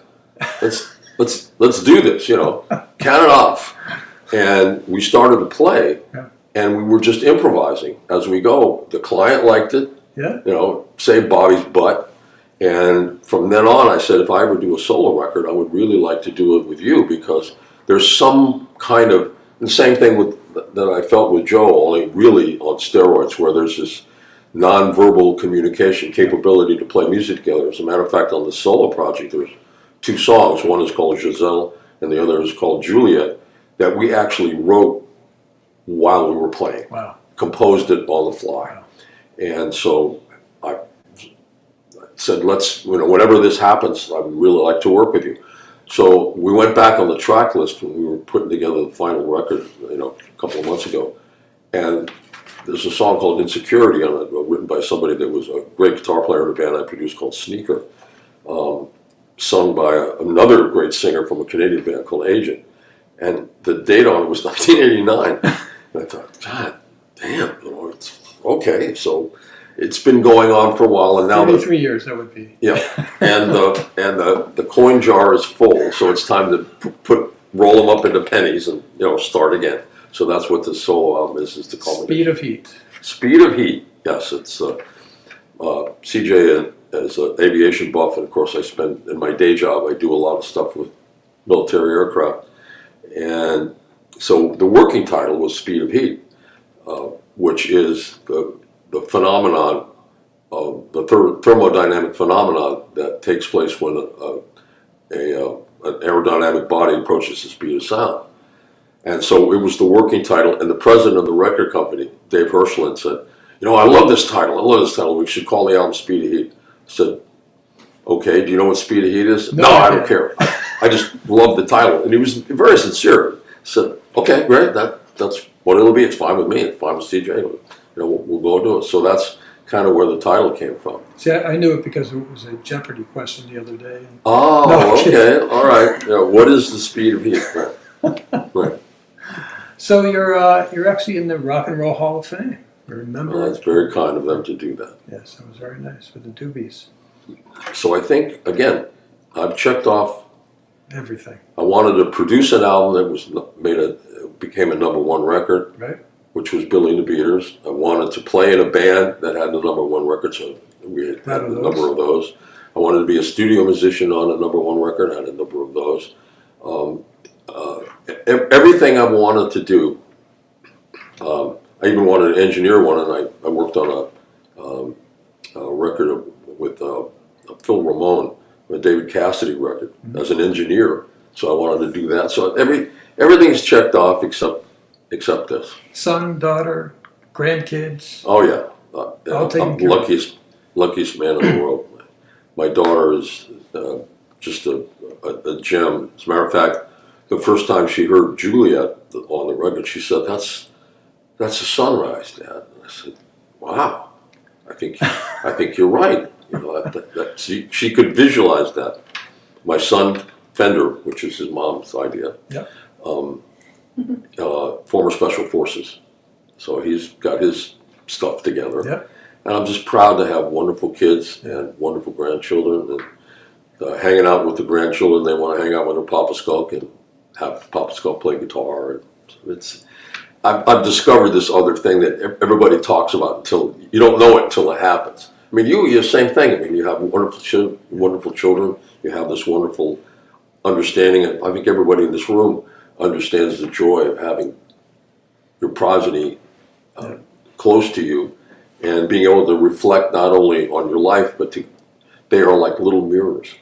Let's do this. Count it off." And we started to play, and we were just improvising as we go. The client liked it. Yeah. Saved Bobby's butt. And from then on, I said, if I ever do a solo record, I would really like to do it with you, because there's some kind of, the same thing that I felt with Joe, only really on steroids, where there's this non-verbal communication capability to play music together. As a matter of fact, on the solo project, there's 2 songs. One is called Giselle, and the other is called Juliet, that we actually wrote while we were playing. Wow. Composed it on the fly. Wow. And so I said, whenever this happens, I would really like to work with you. So we went back on the track list when we were putting together the final record, a couple of months ago. And there's a song called Insecurity on it, written by somebody that was a great guitar player in a band I produced called Sneaker, sung by another great singer from a Canadian band called Agent. And the date on it was 1989. And I thought, God damn, it's okay. So it's been going on for a while, and now 33 years that would be. Yeah, and the coin jar is full, so it's time to roll them up into pennies and start again. So that's what this solo album is the culmination. Speed of Heat. Speed of Heat. Yes, it's CJ is an aviation buff, and of course I spend in my day job. I do a lot of stuff with military aircraft, and so the working title was Speed of Heat, which is the phenomenon of the thermodynamic phenomenon that takes place when an aerodynamic body approaches the speed of sound. And so it was the working title, and the president of the record company, Dave Hirschland, said, I love this title. We should call the album Speed of Heat. I said, okay, do you know what Speed of Heat is? No, I don't care. I just love the title. And he was very sincere. He said, okay, great, that's what it'll be. It's fine with me. It's fine with CJ. We'll go do it. So that's kind of where the title came from. See, I knew it because it was a Jeopardy question the other day. Oh, no, okay, all right. What is the speed of heat? Right. So you're actually in the Rock and Roll Hall of Fame. Remember? That's very kind of them to do that. Yes, that was very nice with the doobies. So I think, again, I've checked off everything. I wanted to produce an album that became a #1 record. Right. Which was Billy and the Beaters. I wanted to play in a band that had the #1 record, so we had a number of those. I wanted to be a studio musician on a #1 record, I had a number of those. Everything I wanted to do, I even wanted to engineer one, and I worked on a record with Phil Ramone, a David Cassidy record, as an engineer, so I wanted to do that. So everything's checked off except this. Son, daughter, grandkids. Oh yeah, All taken I'm care of. luckiest man in the world. My daughter is just a gem. As a matter of fact, the first time she heard Juliet on the record, she said, "That's a sunrise, Dad." And I said, "Wow, I think you're right." She could visualize that. My son Fender, which is his mom's idea. Yeah. Former Special Forces, so he's got his stuff together. Yep. And I'm just proud to have wonderful kids and wonderful grandchildren, and hanging out with the grandchildren. They want to hang out with their Papa Skunk and have Papa Skunk play guitar. I've discovered this other thing that everybody talks about until you don't know it until it happens. I mean, you're the same thing. I mean, you have wonderful children. You have this wonderful understanding, and I think everybody in this room understands the joy of having your progeny close to you and being able to reflect not only on your life, but they are like little mirrors.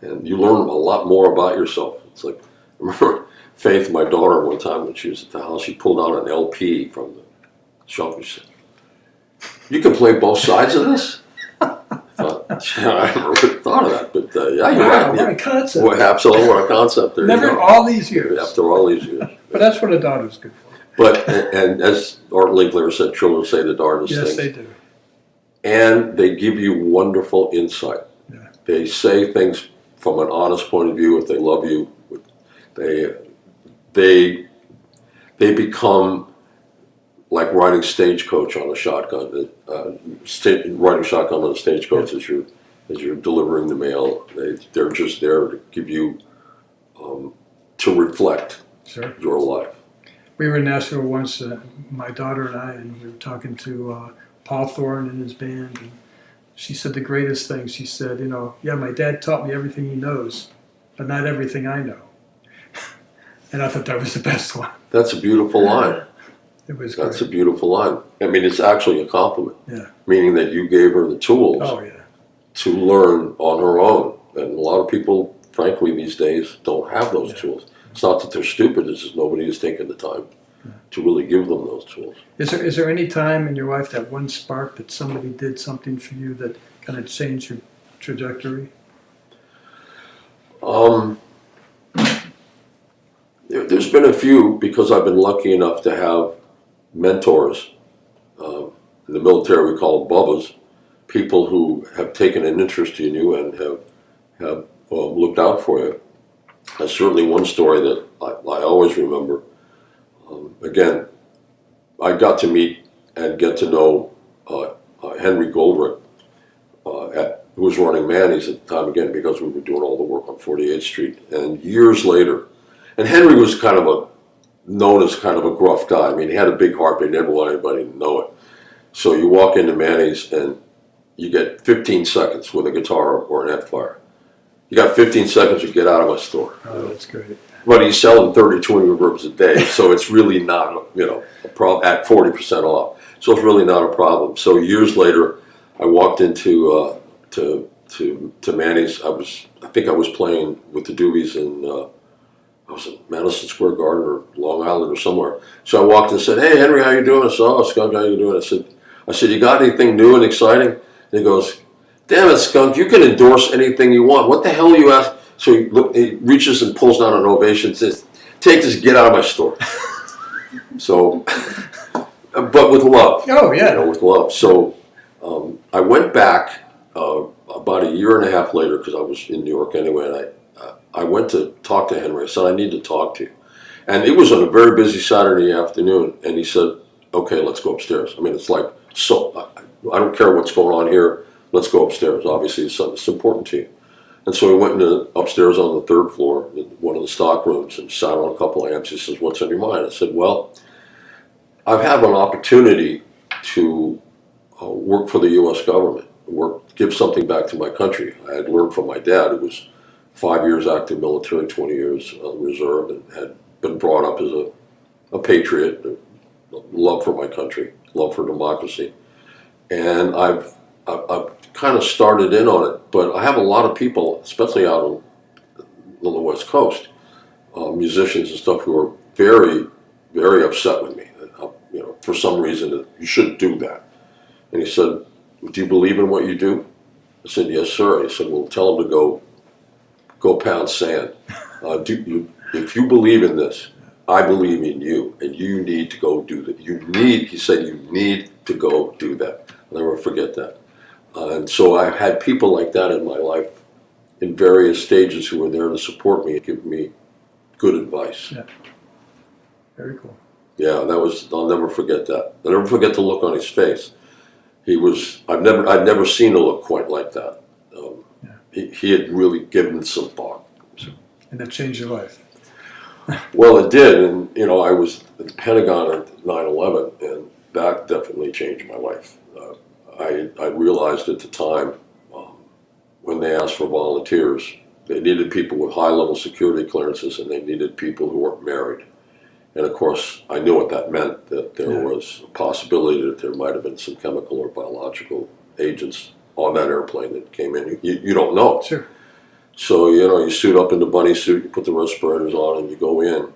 And you learn a lot more about yourself. It's like, I remember Faith, my daughter, one time when she was at the house, she pulled out an LP from the shelf and she said, "You can play both sides of this?" I never really thought of that, but yeah, you're right. What a concept. Absolutely, what a concept there. Never all these years. After all these years. But that's what a daughter's good for. But, and as Art Linkletter said, children say the darndest things. Yes, they do. And they give you wonderful insight. Yeah. They say things from an honest point of view. If they love you, they become like riding stagecoach on a shotgun, riding shotgun on a stagecoach as you're delivering the mail. They're just there to give you, to reflect Sure. your life. We were in Nashville once, my daughter and I, and we were talking to Paul Thorne and his band. And she said the greatest thing. She said, yeah, my dad taught me everything he knows, but not everything I know. And I thought that was the best one. That's a beautiful line. It was That's great. a beautiful line. I mean, it's actually a compliment. Yeah. Meaning that you gave her the tools Oh, yeah. to learn on her own. And a lot of people, frankly, these days don't have those tools. It's not that they're stupid, it's just nobody has taken the time to really give them those tools. Is there any time in your life, that one spark that somebody did something for you that kind of changed your trajectory? There's been a few, because I've been lucky enough to have mentors. In the military, we call them bubbas, people who have taken an interest in you and have looked out for you. There's certainly one story that I always remember. Again, I got to meet and get to know Henry Goldrick, who was running Manny's at the time, again, because we were doing all the work on 48th Street. And years later, and Henry was known as kind of a gruff guy. I mean, he had a big heart, but he never wanted anybody to know it. So you walk into Manny's and you get 15 seconds with a guitar or an amplifier. You got 15 seconds to get out of my store. Oh, that's great. But he's selling 32 reverbs a day, so it's really not, a problem at 40% off. So it's really not a problem. So years later, I walked into to Manny's. I think I was playing with the Doobies in I was at Madison Square Garden or Long Island or somewhere. So I walked and said, "Hey Henry, how you doing?" I said, "Oh, Skunk, how you doing?" I said, "You got anything new and exciting?" And he goes, "Damn it, Skunk, you can endorse anything you want. What the hell are you asking?" So he reaches and pulls down an ovation and says, "Take this, get out of my store." So, but with love. Oh, yeah. With love. So I went back about a year and a half later, because I was in New York anyway, and I went to talk to Henry. I said, "I need to talk to you." And it was on a very busy Saturday afternoon, and he said, "Okay, let's go upstairs." I mean, it's like, so I don't care what's going on here. Let's go upstairs. Obviously, it's important to you. And so we went upstairs on the third floor, in one of the stock rooms, and sat on a couple of amps. He says, "What's on your mind?" I said, "Well, I've had an opportunity to work for the U.S. government, give something back to my country. I had learned from my dad, who was 5 years active military, 20 years reserve, and had been brought up as a patriot, love for my country, love for democracy. And I've kind of started in on it, but I have a lot of people, especially out on the West Coast, musicians and stuff, who are very, very upset with me. For some reason, that you shouldn't do that." And he said, "Do you believe in what you do?" I said, "Yes, sir." He said, "Well, tell them to go pound sand. If you believe in this, I believe in you, and you need to go do that. He said, you need to go do that." I'll never forget that. And so I had people like that in my life in various stages who were there to support me and give me good advice. Yeah. Very cool. Yeah, I'll never forget that. I'll never forget the look on his face. I'd never seen a look quite like that. He had really given some thought. And that changed your life. Well, it did, and I was at the Pentagon at 9/11, and that definitely changed my life. I realized at the time, when they asked for volunteers, they needed people with high-level security clearances, and they needed people who weren't married. And of course, I knew what that meant, that there was a possibility that there might have been some chemical or biological agents on that airplane that came in. You don't know. Sure. So, you suit up in the bunny suit, you put the respirators on, and you go in.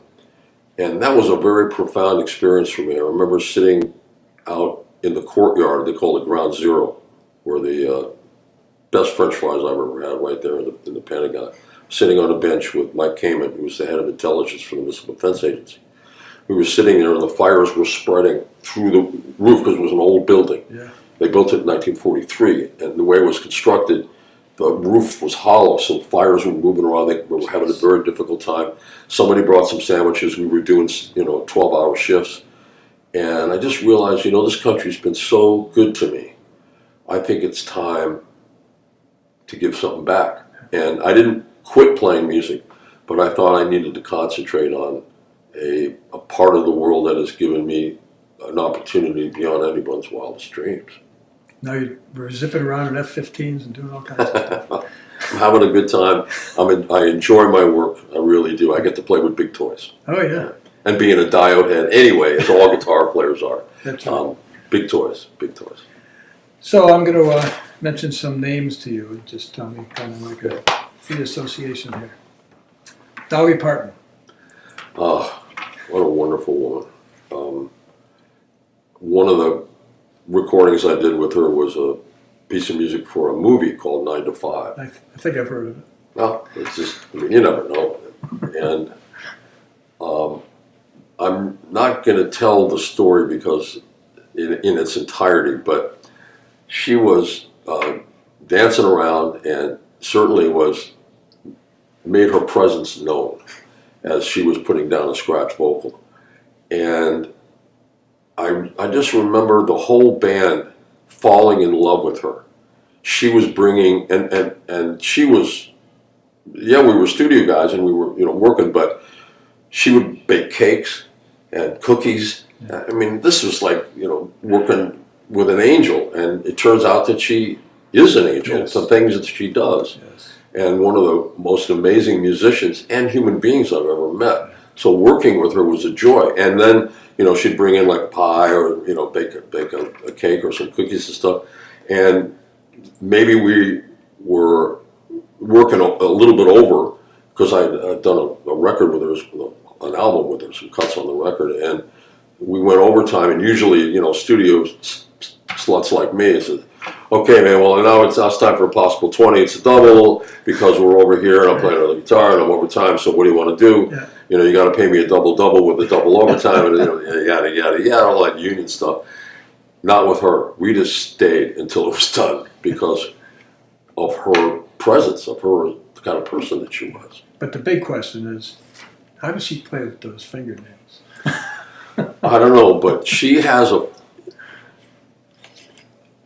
And that was a very profound experience for me. I remember sitting out in the courtyard, they call it Ground Zero, where the best French fries I've ever had, right there in the Pentagon, sitting on a bench with Mike Kamen, who was the head of intelligence for the Missile Defense Agency. We were sitting there, and the fires were spreading through the roof, because it was an old building. Yeah. They built it in 1943, and the way it was constructed, the roof was hollow, so fires were moving around. They were having a very difficult time. Somebody brought some sandwiches. We were doing, 12-hour shifts, And I just realized, this country's been so good to me. I think it's time to give something back. And I didn't quit playing music, but I thought I needed to concentrate on a part of the world that has given me an opportunity beyond anyone's wildest dreams. Now we're zipping around in F-15s and doing all kinds of stuff. I'm having a good time. I enjoy my work. I really do. I get to play with big toys. Oh, yeah. And being a diode head anyway, as all guitar players are. That's right. Big toys, big toys. So I'm going to mention some names to you and just tell me kind of like a free association here. Dolly Parton. Oh, what a wonderful woman. One of the recordings I did with her was a piece of music for a movie called 9 to 5. I think I've heard of it. Well, it's just, you never know. And I'm not going to tell the story because in its entirety, but she was dancing around and certainly made her presence known as she was putting down a scratch vocal. And I just remember the whole band falling in love with her. She was bringing, and she was, we were studio guys and we were, working, but she would bake cakes and cookies. I mean, this was like, working with an angel, and it turns out that she is an angel. Yes. The things that she does. Yes. And one of the most amazing musicians and human beings I've ever met. So working with her was a joy. And then, she'd bring in like a pie or, bake a cake or some cookies and stuff. And maybe we were working a little bit over because I'd done a record with her, an album with her, some cuts on the record. And we went overtime, and usually, studio sluts like me said, okay, man, well, now it's time for a possible 20. It's a double because we're over here and I'm playing on the guitar and I'm overtime. So what do you want to do? Yeah. You got to pay me a double with the double overtime and yada, yada, yada, all that union stuff. Not with her. We just stayed until it was done because of her presence, of her, the kind of person that she was. But the big question is, how does she play with those fingernails? I don't know, but she has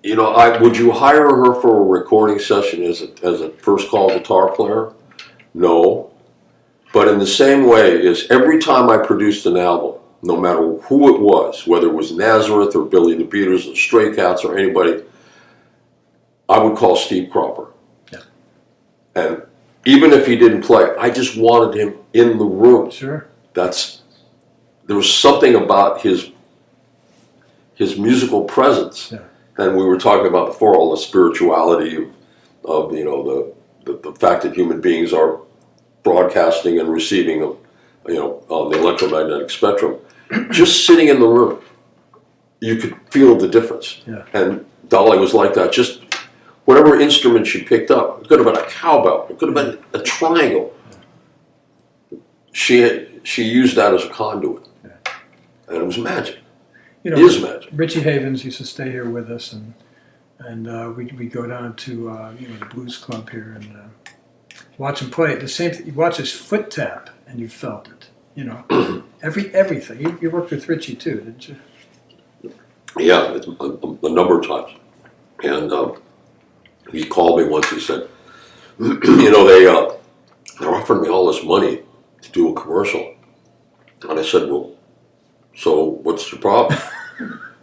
would you hire her for a recording session as a first call guitar player? No. But in the same way as every time I produced an album, no matter who it was, whether it was Nazareth or Billy the Beaters or Stray Cats or anybody, I would call Steve Cropper. Yeah. And even if he didn't play, I just wanted him in the room. Sure. There was something about his musical presence. Yeah. And we were talking about before all the spirituality of the fact that human beings are broadcasting and receiving on the electromagnetic spectrum. Just sitting in the room, you could feel the difference. Yeah. And Dolly was like that. Just whatever instrument she picked up, it could have been a cowbell, it could have been a triangle. She used that as a conduit, and it was magic. It is magic. Richie Havens used to stay here with us, and we'd go down to the blues club here and watch him play. The same thing. You watch his foot tap, and you felt it. Everything. You worked with Richie too, didn't you? Yeah, a number of times. And he called me once. He said, they offered me all this money to do a commercial, and I said, well, so what's the problem?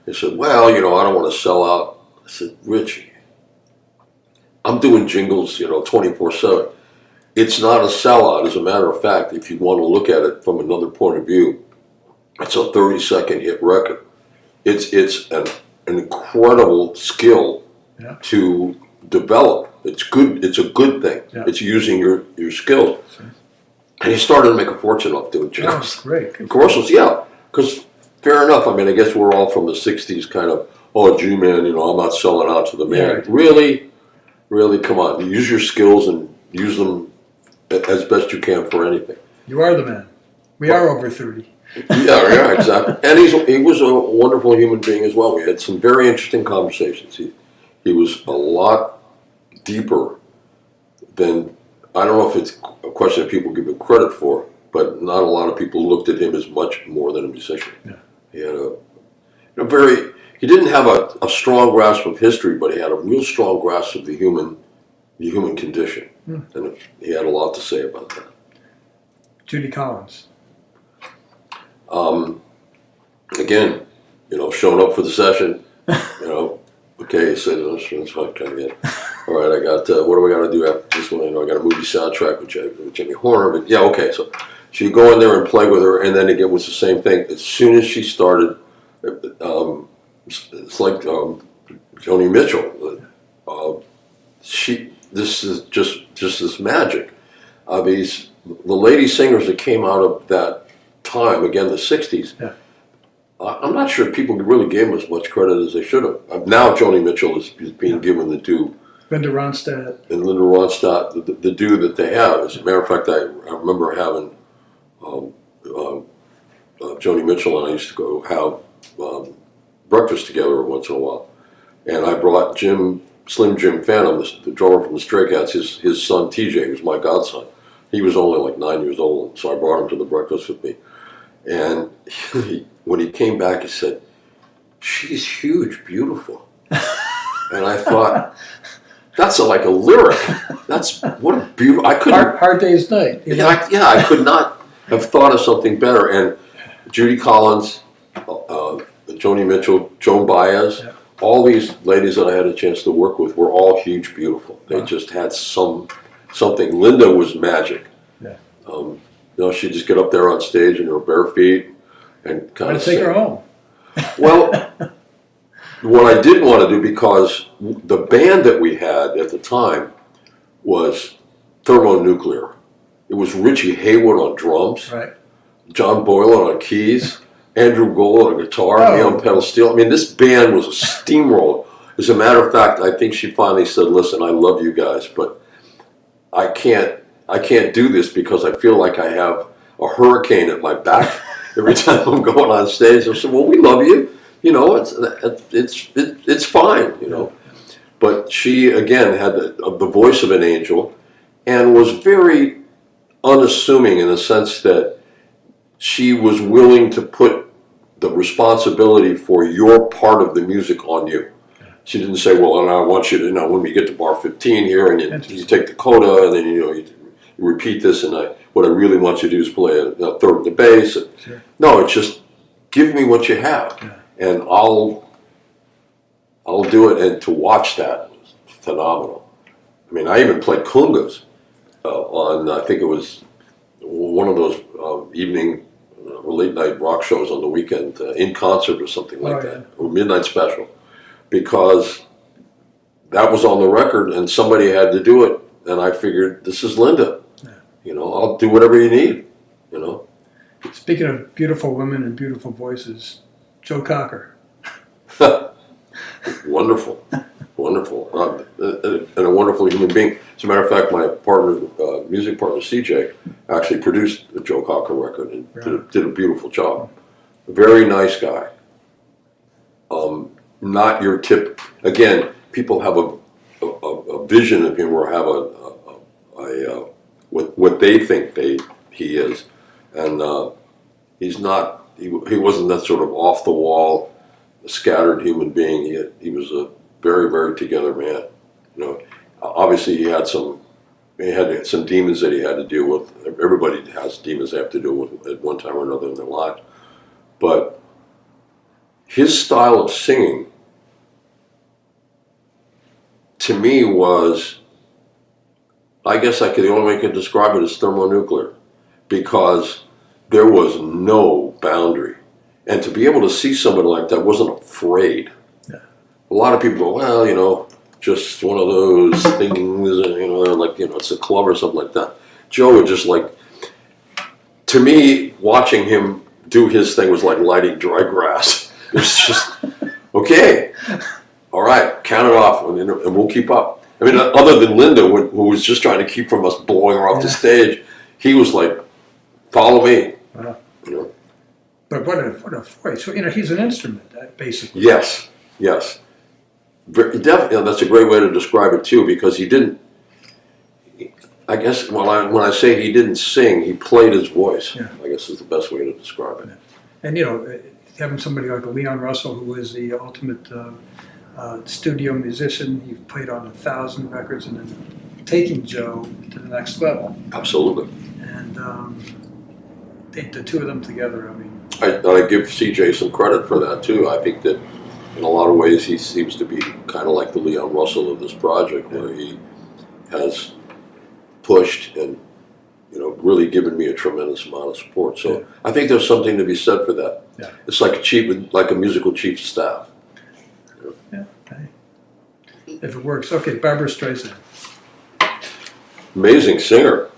He said, well, I don't want to sell out. I said, Richie, I'm doing jingles, 24/7. It's not a sellout. As a matter of fact, if you want to look at it from another point of view, it's a 30-second hit record. It's an incredible skill to develop. It's good. It's a good thing. Yeah. It's using your skills. Sure. And he started to make a fortune off doing jingles. Oh, great. Commercials, yeah. Because fair enough. I mean, I guess we're all from the 60s kind of, gee, man, I'm not selling out to the man. Yeah. Really, come on. Use your skills and use them as best you can for anything. You are the man. We are over 30. Yeah, exactly. And he was a wonderful human being as well. We had some very interesting conversations. He was a lot deeper than, I don't know if it's a question that people give him credit for, but not a lot of people looked at him as much more than a musician. Yeah. He had He didn't have a strong grasp of history, but he had a real strong grasp of the human condition. And he had a lot to say about that. Judy Collins. Again, showing up for the session, okay, he said, that's what I kind of get. All right, I got, what do I got to do after this one? I got a movie soundtrack with Jimmy Horner, but yeah, okay, so you go in there and play with her, and then again, it was the same thing. As soon as she started, it's like Joni Mitchell. This is just this magic. The lady singers that came out of that time, again, the 60s, Yeah. I'm not sure people really gave them as much credit as they should have. Now Joni Mitchell is being given the due. Linda Ronstadt. And Linda Ronstadt, the due that they have. As a matter of fact, I remember having Joni Mitchell and I used to go have breakfast together once in a while. And I brought Slim Jim Phantom, the drummer from the Stray Cats, his son TJ, who's my godson. He was only like 9 years old, so I brought him to the breakfast with me. And when he came back, he said, "She's huge, beautiful." And I thought, that's like a lyric. That's what a beautiful. I couldn't. Hard Day's Night. I could not have thought of something better. And Judy Collins, Joni Mitchell, Joan Baez, all these ladies that I had a chance to work with were all huge, beautiful. They just had something. Linda was magic. Yeah. She'd just get up there on stage in her bare feet and kind of take her home. Well, what I didn't want to do, because the band that we had at the time was thermonuclear. It was Richie Haywood on drums, Right. John Boylan on keys, Andrew Gold on guitar, me on pedal steel. I mean, this band was a steamroller. As a matter of fact, I think she finally said, "Listen, I love you guys, but I can't do this because I feel like I have a hurricane at my back every time I'm going on stage." I said, "Well, we love you. It's fine, But she, again, had the voice of an angel and was very unassuming in the sense that she was willing to put the responsibility for your part of the music on you. She didn't say, "Well, and I want you to, when we get to bar 15 here, and you take the coda, and then, you repeat this, and what I really want you to do is play a third of the bass." Sure. No, it's just, give me what you have. Yeah. And I'll do it. And to watch that was phenomenal. I mean, I even played congas on, I think it was one of those evening or late night rock shows on the weekend, in concert or something like that, or midnight special, because that was on the record and somebody had to do it. And I figured, this is Linda. Yeah. I'll do whatever you need. Speaking of beautiful women and beautiful voices, Joe Cocker. Wonderful, and a wonderful human being. As a matter of fact, my music partner CJ, actually produced the Joe Cocker record and did a beautiful job. A very nice guy. Not your tip. Again, people have a vision of him, or have what they think he is, and he's not. He wasn't that sort of off the wall, scattered human being. He was a very, very together man. Obviously he had some demons that he had to deal with. Everybody has demons they have to deal with at one time or another in their life. But his style of singing, to me, was, I guess the only way I could describe it is thermonuclear, because there was no boundary. And to be able to see somebody like that wasn't afraid. Yeah. A lot of people go, well, just one of those things, it's a club or something like that. Joe would just to me, watching him do his thing was like lighting dry grass. It's just, okay, all right, count it off, and we'll keep up. I mean, other than Linda, who was just trying to keep from us blowing her off the stage, he was like, follow me. Wow. But what a voice! He's an instrument, basically. Yes. Definitely, that's a great way to describe it too, because he didn't. I guess when I say he didn't sing, he played his voice. Yeah. I guess is the best way to describe it. And having somebody like Leon Russell, who is the ultimate studio musician. He played on 1,000 records, and then taking Joe to the next level. Absolutely. And the two of them together, I mean. I give CJ some credit for that too. I think that in a lot of ways he seems to be kind of like the Leon Russell of this project, where he has pushed and really given me a tremendous amount of support. So I think there's something to be said for that. Yeah. It's like a musical chief of staff. Yeah. Okay. If it works. Okay, Barbra Streisand. Amazing singer.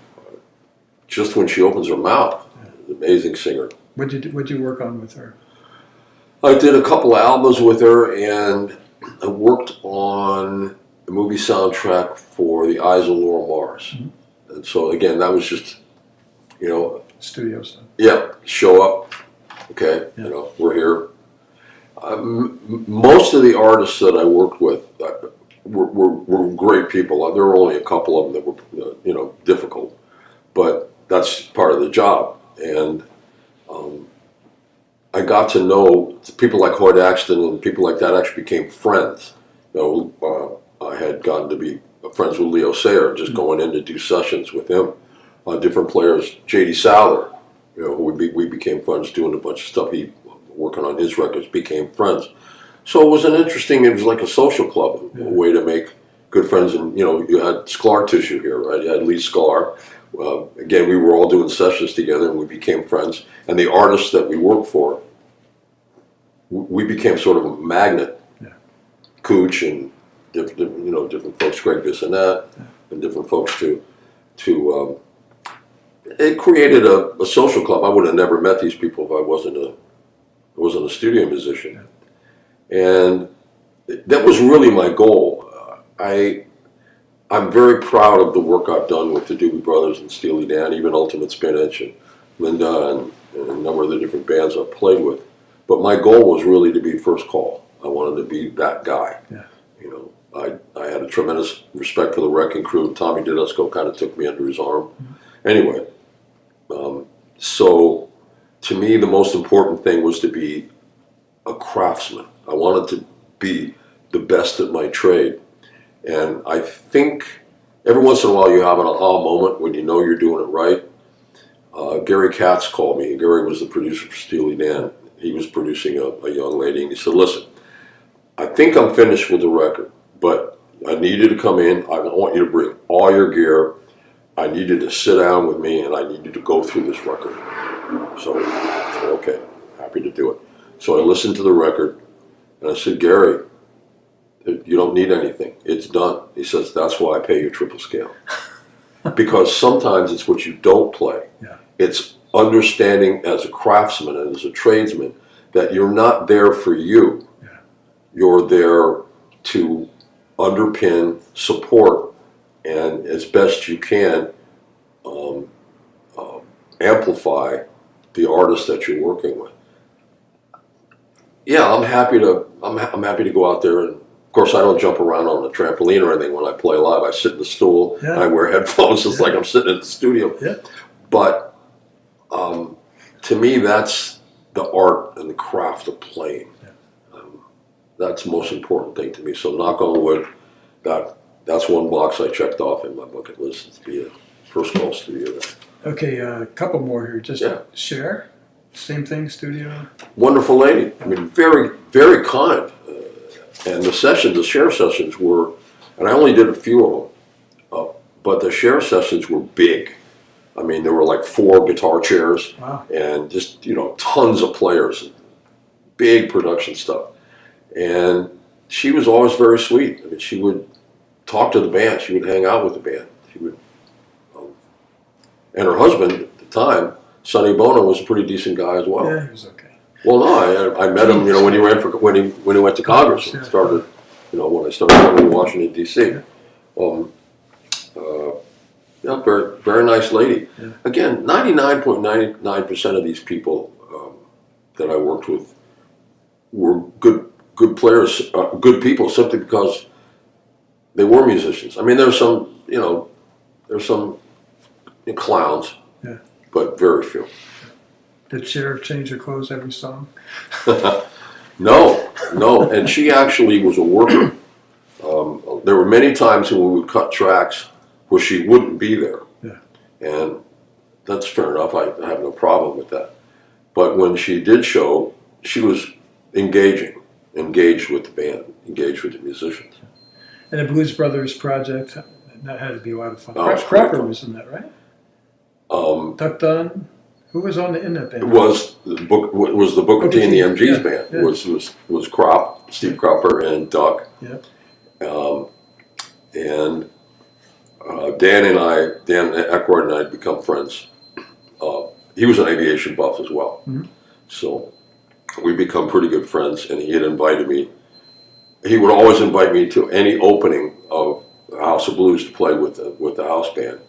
Just when she opens her mouth, amazing singer. What'd you work on with her? I did a couple of albums with her, and I worked on a movie soundtrack for The Eyes of Laura Mars. Mm-hmm. And so again, that was just, studio stuff. Yeah, show up. Okay, we're here. Most of the artists that I worked with were great people. There were only a couple of them that were, difficult, but that's part of the job. And I got to know people like Hoyt Axton, and people like that actually became friends. I had gotten to be friends with Leo Sayer, just going in to do sessions with him. Different players, J.D. Souther, who we became friends doing a bunch of stuff. He working on his records, became friends. So it was it was like a social club, a way to make good friends. And you had scar tissue here, right? You had Lee Sklar. Again, we were all doing sessions together, and we became friends. And the artists that we worked for, we became sort of a magnet. Yeah. Cooch and different folks, Greg Bissonette, and different folks to it created a social club. I would have never met these people if I wasn't a studio musician. Yeah. And that was really my goal. I'm very proud of the work I've done with the Doobie Brothers and Steely Dan, even Ultimate Spinach and Linda and a number of the different bands I've played with. But my goal was really to be first call. I wanted to be that guy. Yeah. I had a tremendous respect for the Wrecking Crew. Tommy Tedesco kind of took me under his arm. Mm-hmm. Anyway, so to me the most important thing was to be a craftsman. I wanted to be the best at my trade. And I think every once in a while you have an aha moment when you know you're doing it right. Gary Katz called me. Gary was the producer for Steely Dan. He was producing a young lady, and he said, "Listen, I think I'm finished with the record, but I need you to come in. I want you to bring all your gear. I need you to sit down with me, and I need you to go through this record." So I said, "Okay, happy to do it." So I listened to the record, and I said, "Gary, you don't need anything. It's done." He says, "That's why I pay you triple scale." Because sometimes it's what you don't play. Yeah. It's understanding as a craftsman and as a tradesman that you're not there for you. Yeah. You're there to underpin, support, and as best you can amplify the artist that you're working with. Yeah, I'm happy to go out there, and of course I don't jump around on the trampoline or anything when I play live. I sit in the stool, and I wear headphones. It's like I'm sitting in the studio. Yeah. But to me, that's the art and the craft of playing. Yeah. That's the most important thing to me. So knock on wood, that's one box I checked off in my bucket list, to be a first call studio guy. Okay, a couple more here. Just Cher, same thing, studio. Wonderful lady. I mean, very, very kind. And the Cher sessions were, and I only did a few of them, but the Cher sessions were big. I mean, there were like 4 guitar chairs. Wow. And just, tons of players, big production stuff. And she was always very sweet. I mean, she would talk to the band. She would hang out with the band. She would, and her husband at the time, Sonny Bono, was a pretty decent guy as well. Yeah, he was okay. Well, no, I met him, when he went to Congress and started, when I started coming to Washington D.C. Yeah. Very, very nice lady. Yeah. Again, 99.99% of these people that I worked with were good players, good people, simply because they were musicians. I mean, there's some clowns, but very few. Did Sheriff change her clothes every song? No, no. And she actually was a worker. There were many times when we would cut tracks where she wouldn't be there. Yeah. And that's fair enough. I have no problem with that. But when she did show, she was engaged with the band, engaged with the musicians. And the Blues Brothers project, that had to be a lot of fun. Oh, Crapper was in that, right? Duck Dunn. Who was in that band? It was the Booker T and the MGs band. Yeah. Was Crop, Steve Cropper, and Duck. Yeah. And Dan Aykroyd and I had become friends. He was an aviation buff as well. Mm-hmm. So we become pretty good friends, and he had invited me. He would always invite me to any opening of House of Blues to play with the house band.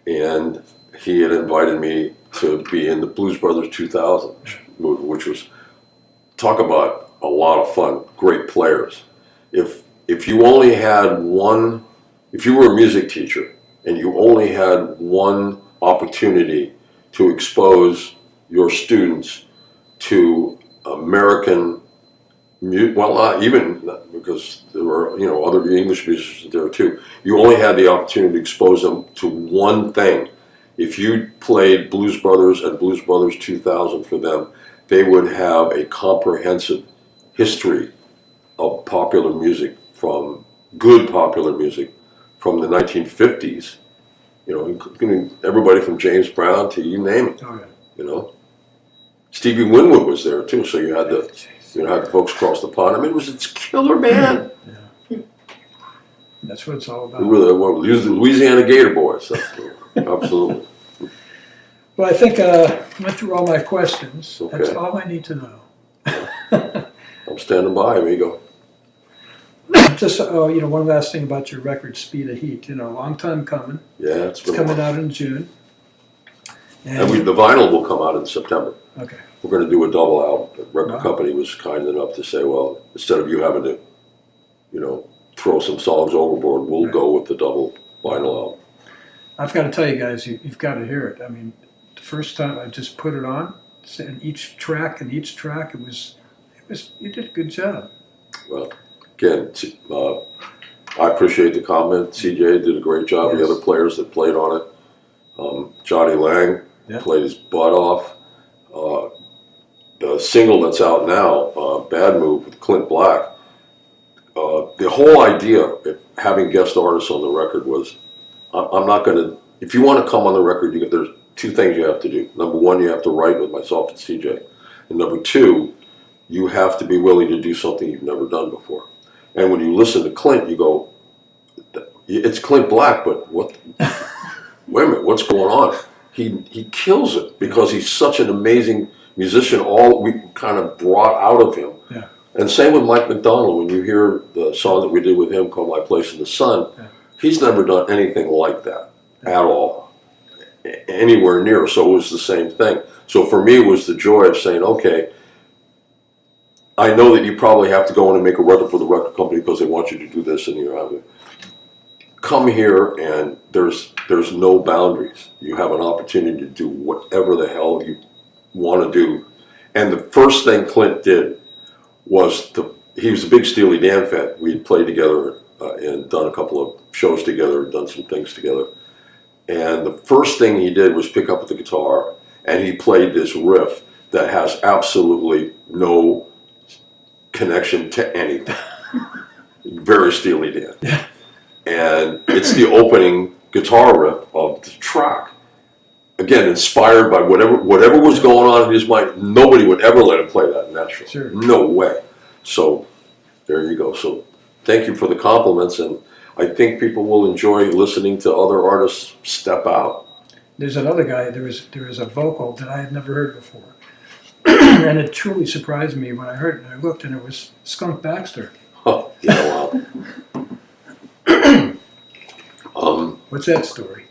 And he had invited me to be in the Blues Brothers 2000 movie, which was, talk about a lot of fun, great players. If you only had one, if you were a music teacher and you only had one opportunity to expose your students to American music, well, not even, because there were other English musicians there too. You only had the opportunity to expose them to one thing. If you played Blues Brothers and Blues Brothers 2000 for them, they would have a comprehensive history of popular music, from good popular music from the 1950s, including everybody from James Brown to you name it. Oh, yeah. Stevie Winwood was there too, so you had the folks across the pond. I mean, it's a killer band. Yeah. That's what it's all about. We were the Louisiana Gator Boys. Absolutely. Well, I think I went through all my questions. Okay. That's all I need to know. I'm standing by, amigo. Just one last thing about your record, Speed of Heat. Long time coming. Yeah, It's coming out in June. And the vinyl will come out in September. Okay. We're going to do a double album. The record company was kind enough to say, well, instead of you having to, throw some songs overboard, we'll go with the double vinyl album. I've got to tell you guys, you've got to hear it. I mean, the first time I just put it on, and each track, it was you did a good job. Well, again, I appreciate the comment. CJ did a great job. Yes. The other players that played on it, Johnny Lang played his butt off. The single that's out now, Bad Move with Clint Black, the whole idea of having guest artists on the record was, I'm not going to, if you want to come on the record, there's two things you have to do. Number one, you have to write with myself and CJ. And number two, you have to be willing to do something you've never done before. And when you listen to Clint, you go, it's Clint Black, but what? Wait a minute, what's going on? He kills it because he's such an amazing musician. All we kind of brought out of him. Yeah. And same with Mike McDonald. When you hear the song that we did with him called My Place in the Sun, he's never done anything like that at all, anywhere near. So it was the same thing. So for me, it was the joy of saying, okay, I know that you probably have to go in and make a record for the record company because they want you to do this, and you have to come here, and there's no boundaries. You have an opportunity to do whatever the hell you want to do. And the first thing Clint did was he was a big Steely Dan fan. We had played together and done a couple of shows together, done some things together. And the first thing he did was pick up the guitar, and he played this riff that has absolutely no connection to anything. Very Steely Dan. Yeah. And it's the opening guitar riff of the track. Again, inspired by whatever was going on in his mind. Nobody would ever let him play that in Nashville. Sure. No way. So there you go. So thank you for the compliments, and I think people will enjoy listening to other artists step out. There's another guy, there was a vocal that I had never heard before. And it truly surprised me when I heard it, and I looked, and it was Skunk Baxter. Oh, yeah, wow. What's that story?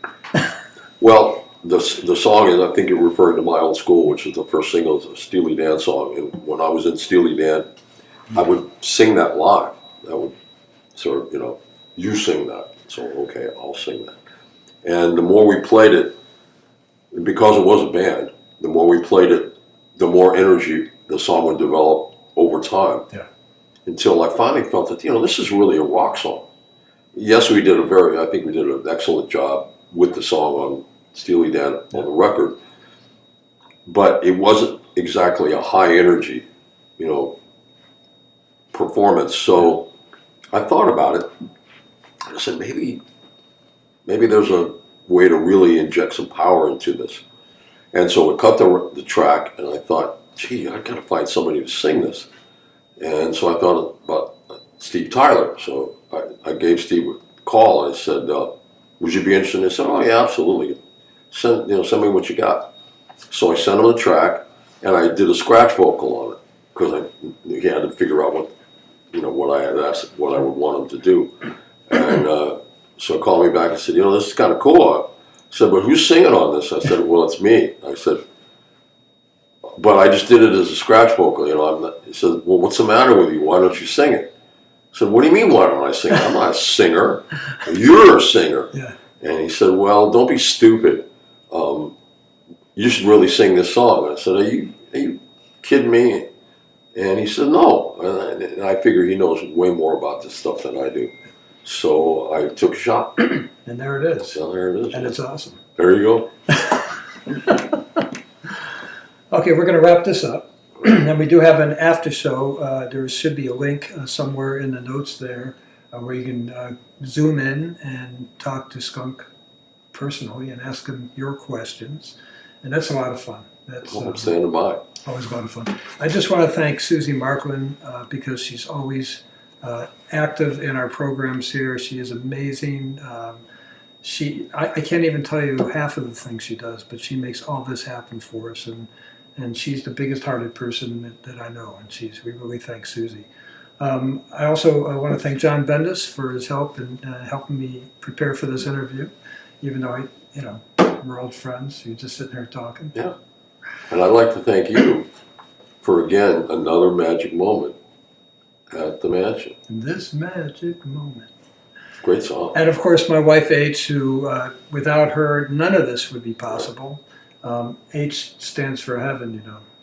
Well, the song is, I think you're referring to My Old School, which is the first single. It's a Steely Dan song. And when I was in Steely Dan, I would sing that live. I would sort of, you sing that. So, okay, I'll sing that. And the more we played it, because it was a band, the more we played it the more energy the song would develop over time. Yeah. Until I finally felt that, this is really a rock song. Yes, I think we did an excellent job with the song on Steely Dan on the record, but it wasn't exactly a high energy, performance. So I thought about it. I said, maybe there's a way to really inject some power into this. And so I cut the track, and I thought, gee, I gotta find somebody to sing this. And so I thought about Steve Tyler. So I gave Steve a call, and I said, would you be interested? And he said, oh yeah, absolutely. Send me what you got. So I sent him the track, and I did a scratch vocal on it, because he had to figure out what I had asked, what I would want him to do. And so he called me back and said, this is kind of cool. I said, but who's singing on this? I said, well, it's me. I said, but I just did it as a scratch vocal. He said, well, what's the matter with you? Why don't you sing it? I said, what do you mean, why don't I sing it? I'm not a singer. You're a singer. Yeah. And he said, well, don't be stupid. You should really sing this song. And I said, are you kidding me? And he said, no. And I figure he knows way more about this stuff than I do. So I took a shot. And there it is. So there it is. And it's awesome. There you go. Okay, we're going to wrap this up. And we do have an after show. There should be a link somewhere in the notes there where you can zoom in and talk to Skunk personally and ask him your questions. And that's a lot of fun. I'm standing by. Always a lot of fun. I just want to thank Susie Marklin because she's always active in our programs here. She is amazing. I can't even tell you half of the things she does, but she makes all this happen for us. And she's the biggest hearted person that I know. And we really thank Susie. I also want to thank John Bendis for his help in helping me prepare for this interview, even though we're old friends. You're just sitting here talking. Yeah. And I'd like to thank you for, again, another magic moment at the mansion. This magic moment. Great song. And of course, my wife H, who without her, none of this would be possible. H stands for heaven,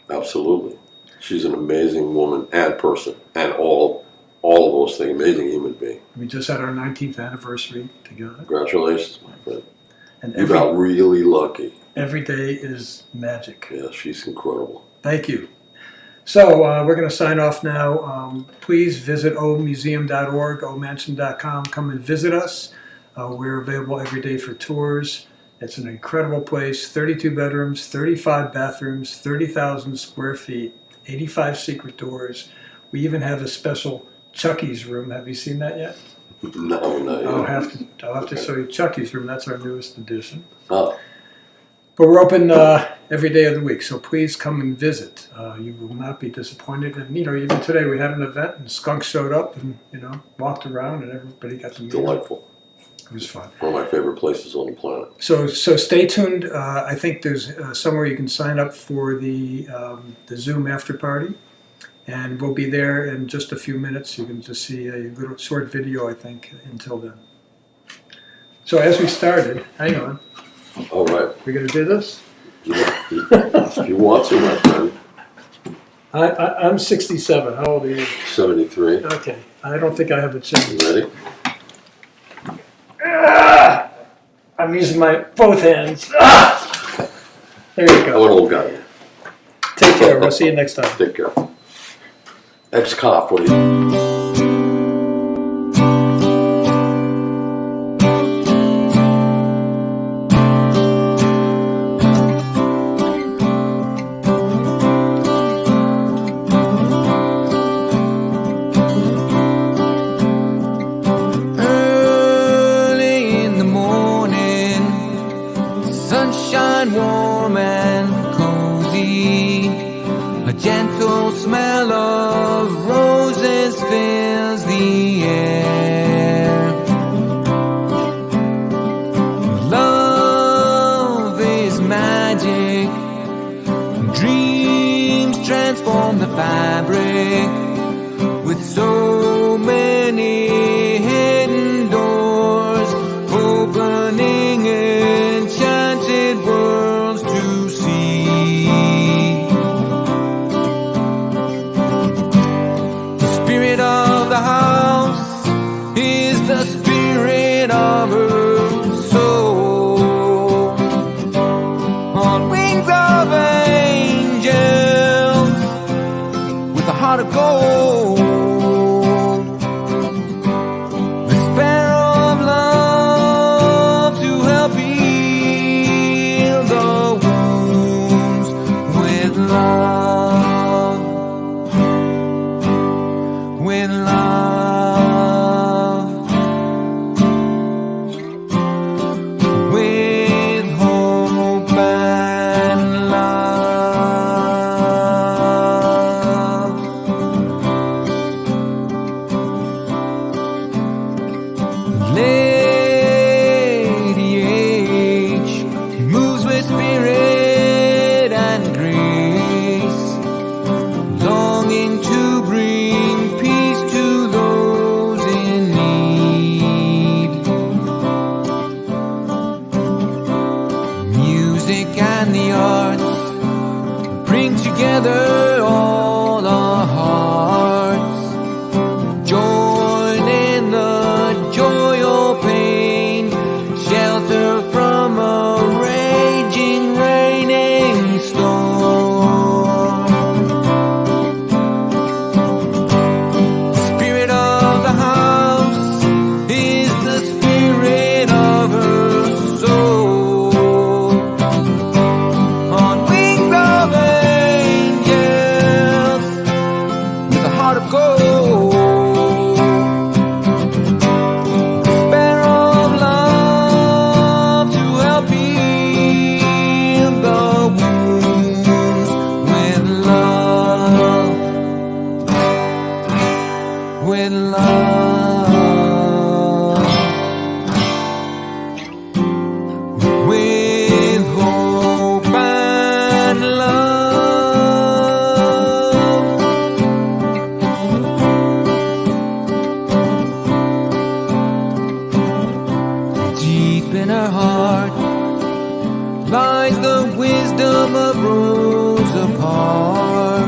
Absolutely. She's an amazing woman and person, and all of those things. Amazing human being. We just had our 19th anniversary together. Congratulations, my friend. And you got really lucky. Every day is magic. Yeah, she's incredible. Thank you. So we're going to sign off now. Please visit omuseum.org, omansion.com. Come and visit us. We're available every day for tours. It's an incredible place. 32 bedrooms, 35 bathrooms, 30,000 square feet, 85 secret doors. We even have a special Chucky's room. Have you seen that yet? No, not yet. I'll have to show you Chucky's room. That's our newest addition. Oh. But we're open every day of the week, so please come and visit. You will not be disappointed. And even today we had an event, and Skunk showed up, and walked around, and everybody got to meet him. Delightful. It was fun. One of my favorite places on the planet. So stay tuned. I think there's somewhere you can sign up for the Zoom after party, and we'll be there in just a few minutes. You can just see a little short video, I think, until then. So as we started, hang on. All right. We're going to do this? If you want to, my friend. I'm 67. How old are you? 73. Okay. I don't think I have a chance. You ready? I'm using my both hands. There you go. What old guy? Take care. We'll see you next time. Take care. Ex-cop, what do you... Warm and cozy, a gentle smell of roses. Lady H moves with spirit and grace, longing to bring peace to those in need. Music and the arts bring together all our hearts. Join in the joy or pain, shelter from a raging, raining storm. Spirit of the house is the spirit of her soul. On wings of angels, with a heart of gold. Sparrow of love to help heal the wounds with love, with love, with hope and love. Deep in her heart lies the wisdom of Rosa Parks.